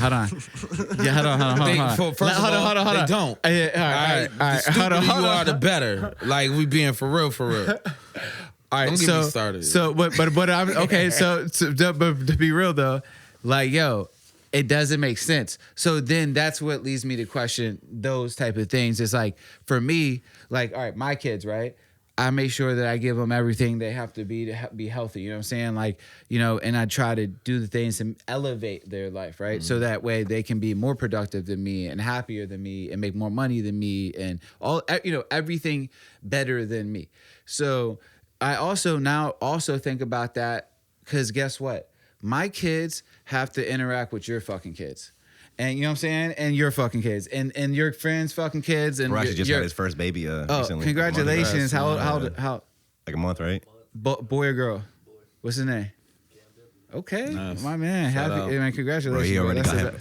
Yeah, hold on. First of all, they don't. All right. The stupider you are, the better. Like we being for real. All right, don't get me started. So, but I'm okay. So, but to be real though, like yo, it doesn't make sense. So then that's what leads me to question those type of things. It's like for me, like all right, my kids, right? I make sure that I give them everything they have to be healthy. You know what I'm saying? like and I try to do the things to elevate their life, right? Mm-hmm. So that way they can be more productive than me and happier than me and make more money than me and all everything better than me. So I also think about that because guess what? My kids have to interact with your fucking kids. And you know what I'm saying? And your fucking kids. And your friends' fucking kids. And Bro actually just had his first baby recently. Congratulations. How like a month, right? Boy or girl? What's his name? Okay. Nice. My man. Man, congratulations. Bro, he already got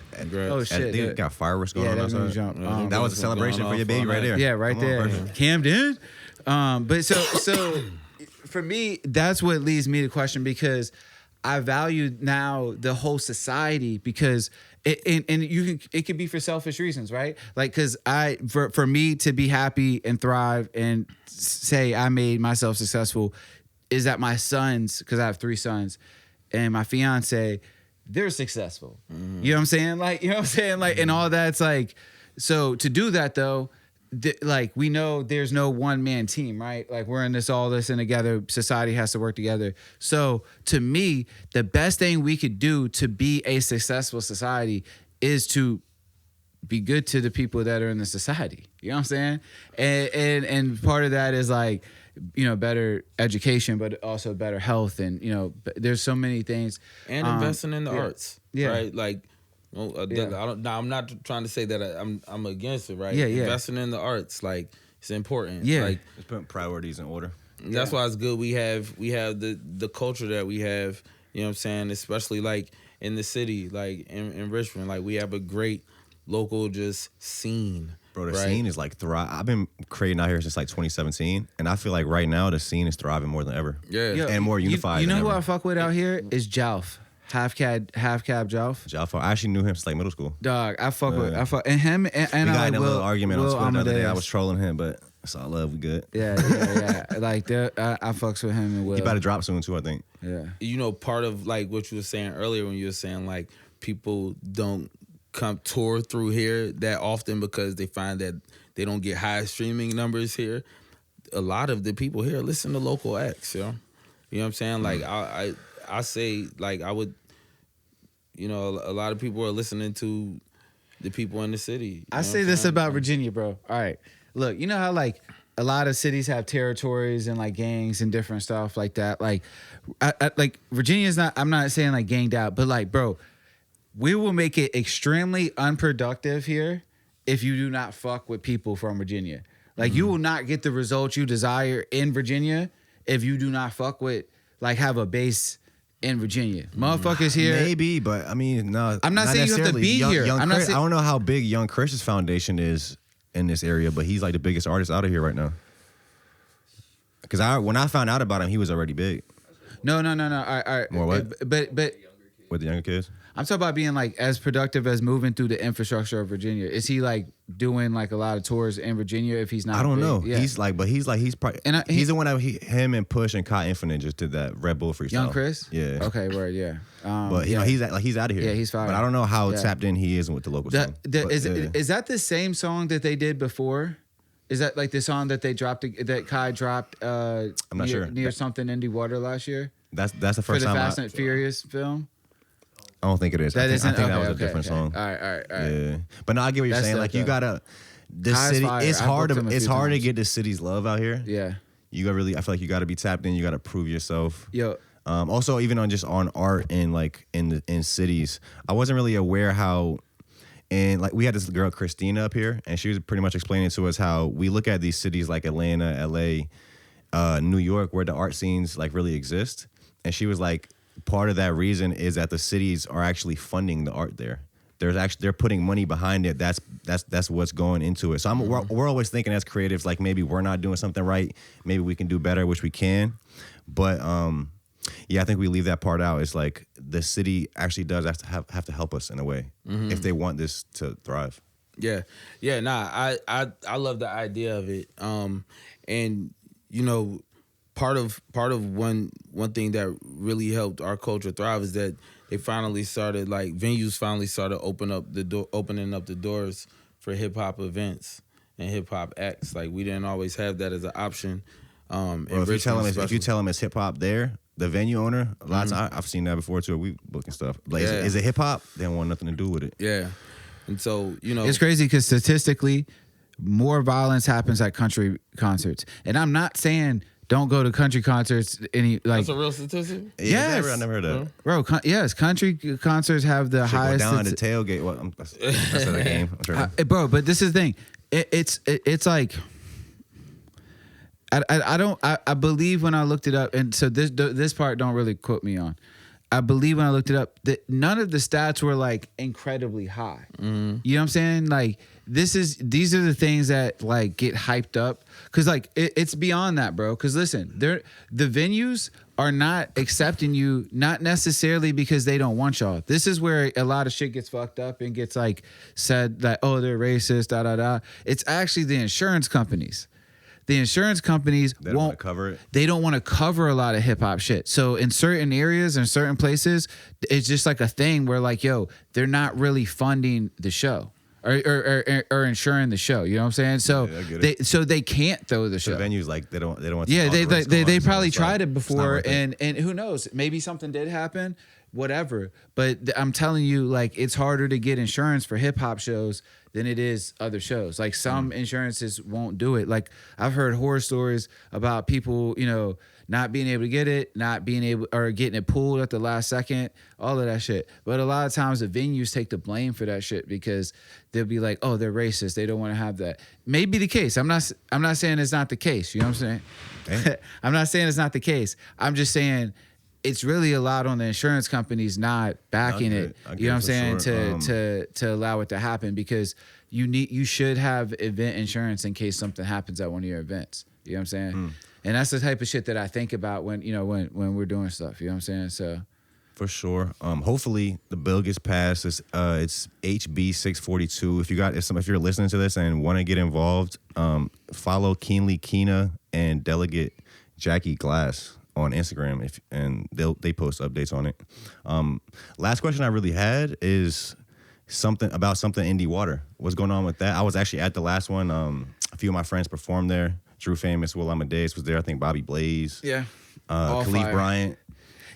oh, shit. He got fireworks going on outside. That was a celebration for your baby right there. Yeah, right there. Camden. But so for me, that's what leads me to question because I value now the whole society because it could be for selfish reasons, right? Like, cause for me to be happy and thrive and say I made myself successful is that my sons, cause I have 3 sons and my fiance, they're successful. Mm. You know what I'm saying? Like, you know what I'm saying? Like, and all that's like, so to do that though, like we know there's no one man team, right? Like we're in all this in together. Society has to work together. So to me, the best thing we could do to be a successful society is to be good to the people that are in the society. You know what I'm saying? And part of that is like, you know, better education, but also better health, and you know, there's so many things. And investing in the arts, yeah. right? Like, I'm not trying to say that I'm against it, right? Yeah, yeah. Investing in the arts, like, it's important. Yeah, like, just putting priorities in order. That's why it's good. We have the culture that we have. You know what I'm saying? Especially like in the city, like in Richmond, like we have a great local just scene. Bro, the scene is like I've been creating out here since like 2017, and I feel like right now the scene is thriving more than ever. Yeah, and more unified. You know than who ever. I fuck with out here is Jalf. Half cab Jalf. Jalf, I actually knew him since like middle school. Dog, I fuck with and him and we got in a Will, little argument on Twitter the other day. I Amadeus. was trolling him, but it's all love. We good. Yeah. Like I fucks with him and Will. He about to drop soon too, I think. Yeah. You know, part of like what you were saying earlier when you were saying like people don't come tour through here that often because they find that they don't get high streaming numbers here. A lot of the people here listen to local acts, you know what I'm saying? Like I say, like, I would, you know, a lot of people are listening to the people in the city. I say this about Virginia, bro. All right. Look, you know how like a lot of cities have territories and like gangs and different stuff like that. Like, like Virginia's not, I'm not saying like ganged out, but like, bro, we will make it extremely unproductive here if you do not fuck with people from Virginia. Like, you will not get the results you desire in Virginia if you do not fuck with, like, have a base in Virginia. Motherfuckers here. Maybe, but I mean, no. I'm not saying you have to be here. Young I'm not Chris, saying, I don't know how big Young Chris's foundation is in this area, but he's like the biggest artist out of here right now. Because when I found out about him, he was already big. No. All right. More what? But With the younger kids? I'm talking about being like as productive as moving through the infrastructure of Virginia. Is he like doing like a lot of tours in Virginia if he's not? I don't big? know. Yeah. He's probably, And he's the one that him and Push and Kai Infinite just did that Red Bull freestyle. Young Chris? Yeah. Okay, word, yeah. But you know, he's out of here. Yeah, he's fine. But I don't know how tapped in he is with the local scene. Is that the same song that they did before? Is that like the song that they dropped, that Kai dropped I'm not sure. near something Indie Water last year? That's the For first the time Fast and Furious film? I don't think it is. I think that was a different song. All right. Yeah. But no, I get what you're saying. Like, you gotta, the Kai's city, fire. it's hard to times. get the city's love out here. Yeah. You got I feel like you gotta be tapped in, you gotta prove yourself. Yo. Also, even on art and like in cities, I wasn't really aware how, and like we had this girl Christina up here, and she was pretty much explaining to us how we look at these cities like Atlanta, LA, New York, where the art scenes like really exist, and she was like, part of that reason is that the cities are actually funding the art there. They're putting money behind it. That's what's going into it. So we're always thinking as creatives, like, maybe we're not doing something right. Maybe we can do better, which we can. But yeah, I think we leave that part out. It's like the city actually does have to help us in a way if they want this to thrive. Yeah. Nah, I love the idea of it. And you know, part of one thing that really helped our culture thrive is that they finally started, like, venues finally started opening up the doors for hip hop events and hip hop acts. Like, we didn't always have that as an option. If you tell them it's hip hop there, the venue owner, a lot of times, I've seen that before too. We booking stuff. Like, is it hip hop? They don't want nothing to do with it. Yeah. And so, you know, it's crazy because statistically, more violence happens at country concerts. And I'm not saying don't go to country concerts. That's a real statistic? Yes. I never heard that. Bro, yes, country concerts have the highest. Go down the tailgate. Well, that's the game. Bro, but this is the thing. It's like, I believe when I looked it up, and so this part don't really quote me on. I believe when I looked it up that none of the stats were like incredibly high. You know what I'm saying? Like, these are the things that like get hyped up, because like it's beyond that, bro. Because listen, the venues are not accepting you, not necessarily because they don't want y'all. This is where a lot of shit gets fucked up and gets like said that, oh, they're racist, da da da. It's actually the insurance companies. The insurance companies won't cover it. They don't want to cover a lot of hip hop shit. So in certain areas and certain places, it's just like a thing where like, yo, they're not really funding the show or insuring the show. You know what I'm saying? So they can't throw the show. The venues, like, they don't want. Yeah, they probably tried it before, and who knows? Maybe something did happen. whatever. But I'm telling you, like, it's harder to get insurance for hip hop shows than it is other shows. Like, some insurances won't do it. Like, I've heard horror stories about people, you know, not being able to get it, not being able, or getting it pulled at the last second, all of that shit. But a lot of times the venues take the blame for that shit because they'll be like, oh, they're racist. They don't want to have that. May be the case. I'm not saying it's not the case. You know what I'm saying? I'm not saying it's not the case. I'm just saying it's really a lot on the insurance companies not backing it. You know what I'm saying? Sure. To allow it to happen, because you should have event insurance in case something happens at one of your events. You know what I'm saying? And that's the type of shit that I think about when we're doing stuff. You know what I'm saying? So for sure. Hopefully the bill gets passed. It's HB 642. If you're listening to this and want to get involved, follow Keenly Keena and Delegate Jackie Glass on Instagram, and they post updates on it. Last question I really had is something Indie Water. What's going on with that? I was actually at the last one. A few of my friends performed there. Drew Famous, Will Amadeus was there. I think Bobby Blaze. Yeah. Khalif Bryant.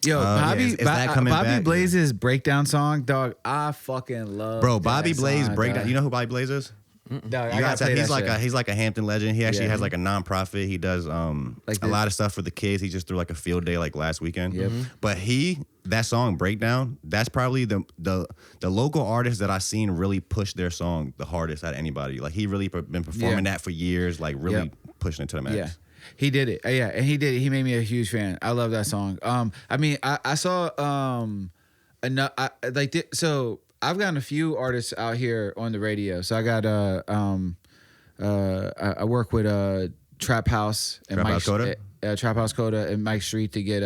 Yo, is that coming Bobby back? Blaze's breakdown song, dog, I fucking love. Bro, Bobby Blaze song, breakdown. dog. You know who Bobby Blaze is? Dog, he's like a Hampton legend. He actually has like a nonprofit. He does like a lot of stuff for the kids. He just threw like a field day like last weekend. Yep. But that song Breakdown, that's probably the local artist that I've seen really push their song the hardest out of anybody. Like, he really been performing that for years, like really pushing it to the max. Yeah. He did it. Yeah, and he did it. He made me a huge fan. I love that song. I mean, I saw enough. So I've gotten a few artists out here on the radio. So I got I work with Trap House and Trap Mike House Coda? Trap House Coda and Mike Street to get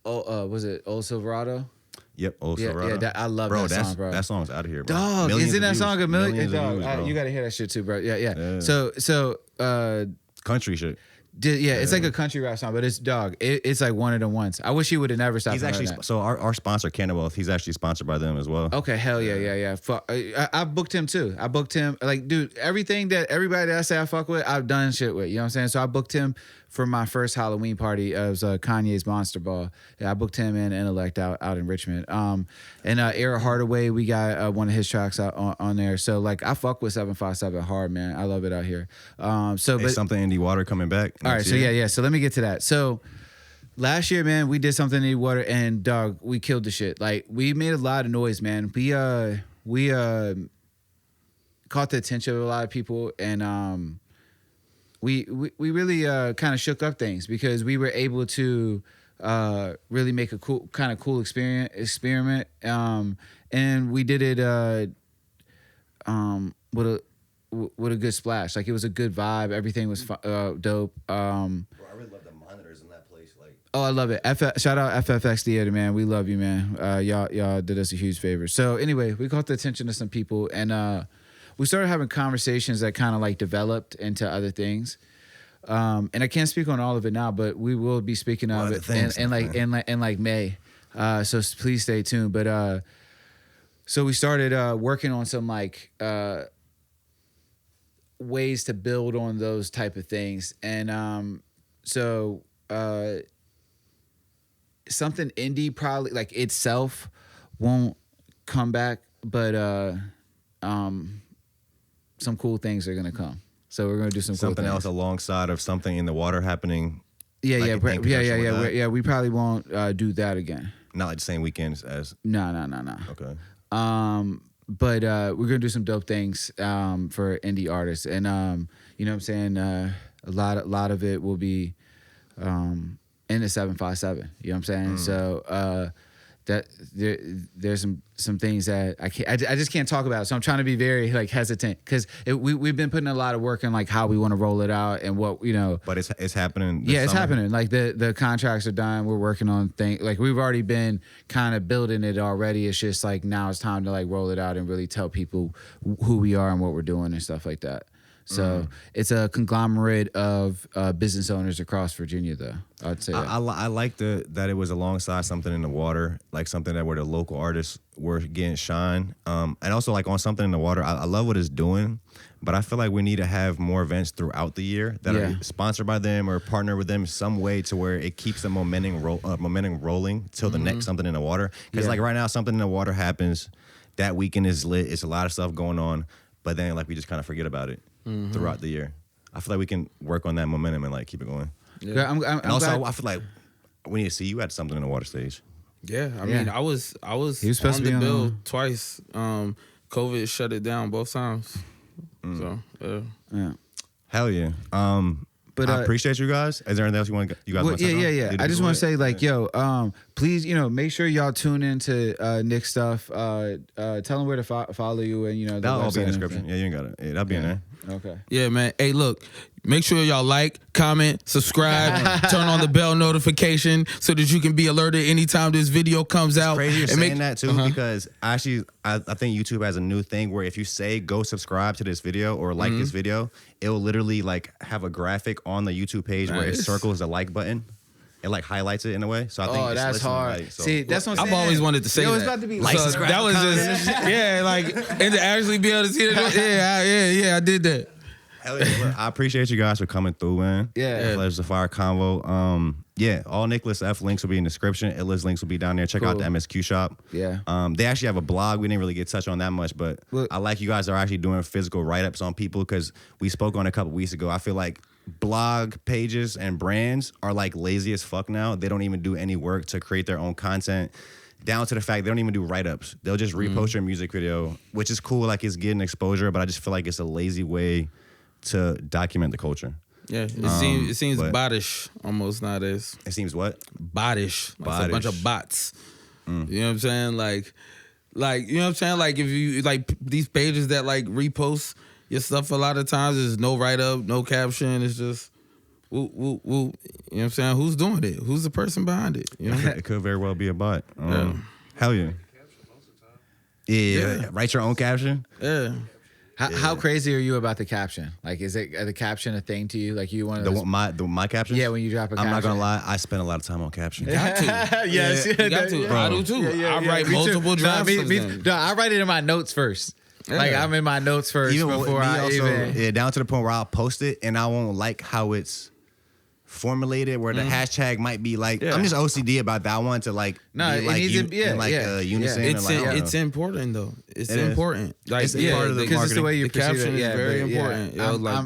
was it Old Silverado? Yep, Old Silverado. Yeah, I love that song, bro. That song's out of here, bro. Dog, Millions isn't of that song a million? Millions of views, bro. You got to hear that shit too, bro. Yeah. So country shit. It's like a country rap song, but it's dog. It's like one of the ones. I wish he would have never stopped. He's actually so our sponsor Cannibal. He's actually sponsored by them as well. Okay, hell yeah. Fuck, I booked him too. I booked him, like, dude. Everything that everybody that I say I fuck with, I've done shit with. You know what I'm saying? So I booked him for my first Halloween party. It was Kanye's Monster Ball. Yeah, I booked him and Intellect out in Richmond. And Era Hardaway, we got one of his tracks out on there. So like, I fuck with 757 hard, man. I love it out here. But something Indie Water coming back. All right, so yeah. So let me get to that. So last year, man, we did something in Indie Water, and dog, we killed the shit. Like, we made a lot of noise, man. We caught the attention of a lot of people, and we really kind of shook up things because we were able to really make a cool experiment. And we did it with a good splash. Like, it was a good vibe. Everything was dope. Bro, I really love the monitors in that place. Like, oh, I love it. Shout out FFX Theater, man. We love you, man. Y'all did us a huge favor. So anyway, we caught the attention of some people, and we started having conversations that kind of like developed into other things. And I can't speak on all of it now, but we will be speaking of it in May. So please stay tuned. But so we started working on some like ways to build on those type of things, and something indie probably like itself won't come back, but some cool things are gonna come. So we're gonna do something cool else alongside of something in the water happening. Yeah. We probably won't do that again. Not like the same weekends as. No. Okay. But we're gonna do some dope things for indie artists, and you know what I'm saying. A lot of it will be in the 757. You know what I'm saying. So that there's some things that I just can't talk about. So I'm trying to be very like hesitant because we've been putting a lot of work in like how we want to roll it out and what, you know. But it's happening. It's happening. Like the contracts are done. We're working on things. Like, we've already been kind of building it already. It's just like now it's time to like roll it out and really tell people who we are and what we're doing and stuff like that. So it's a conglomerate of business owners across Virginia, though. I'd say I like that it was alongside something in the water, like something that where the local artists were getting shine. And also like on something in the water, I love what it's doing, but I feel like we need to have more events throughout the year that are sponsored by them or partner with them in some way to where it keeps the momentum rolling till the next something in the water. Because like right now, something in the water happens, that weekend is lit. It's a lot of stuff going on, but then like we just kind of forget about it throughout the year. I feel like we can work on that momentum and like keep it going. Yeah. I'm also, glad. I feel like we need to see you at something in the water stage. Yeah, I mean, I was He was supposed on to be the bill on twice. COVID shut it down both times. So Yeah. Hell yeah. But I appreciate you guys. Is there anything else you guys want to say? Yeah. I just want to say, like, please, make sure y'all tune into Nick's stuff. Tell them where to follow you, and that'll all be in the description. Yeah, you ain't got it. Yeah, that'll be in there. Okay. Yeah, man. Hey, look, make sure y'all like, comment, subscribe, turn on the bell notification so that you can be alerted anytime this video comes out. Crazy you're saying that too, because actually I think YouTube has a new thing where if you say go subscribe to this video or like this video, it will literally like have a graphic on the YouTube page where it circles the like button. It like highlights it in a way. So I think that's hard. Right, so. See, that's what I'm I've saying. always wanted to say that. It's about to be Like, So subscribe, that was just and to actually be able to see it. Yeah, I did that. Hell yeah, bro. I appreciate you guys for coming through, man. Yeah. It was a fire convo. All Nickelus F links will be in the description. Illis links will be down there. Check out the MSQshop. Yeah. They actually have a blog. We didn't really get touched on that much, but I like you guys are actually doing physical write-ups on people because we spoke on it a couple weeks ago. I feel like blog pages and brands are like lazy as fuck now. They don't even do any work to create their own content. Down to the fact they don't even do write-ups. They'll just repost your music video, which is cool. Like it's getting exposure, but I just feel like it's a lazy way to document the culture. Yeah, it seems bottish almost nowadays. It seems what? Bottish. Like a bunch of bots. You know what I'm saying? Like you know what I'm saying? Like if you like these pages that like repost your stuff a lot of times, there's no write-up, no caption. It's just woo, woo, woo. You know what I'm saying? Who's doing it? Who's the person behind it? You know? It could very well be a bot. Hell yeah. Yeah. Write your own caption? Yeah. How crazy are you about the caption? Like, is the caption a thing to you? Like, you want my captions? Yeah, when you drop a caption. I'm not gonna lie, I spend a lot of time on captions. Got to. Yes, you got to. Bro. I do too. Yeah, I write multiple drafts. I write it in my notes first. Yeah. Like, I'm in my notes first before I even. Yeah, down to the point where I'll post it and I won't like how it's formulated, where the hashtag might be like, I'm just OCD about that. I want to like be like unison. It's important though. It's important. Like it's part of the because it's the way you the caption is very important.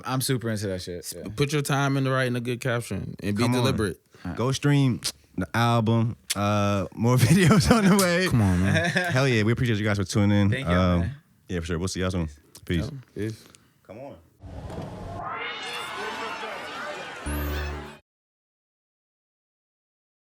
I'm super into that shit. Yeah. Put your time into writing a good caption and be deliberate. Go stream the album. More videos on the way. Come on, man. Hell yeah, we appreciate you guys for tuning in. Thank you, man. Yeah, for sure. We'll see y'all soon. Peace. Peace. Come on.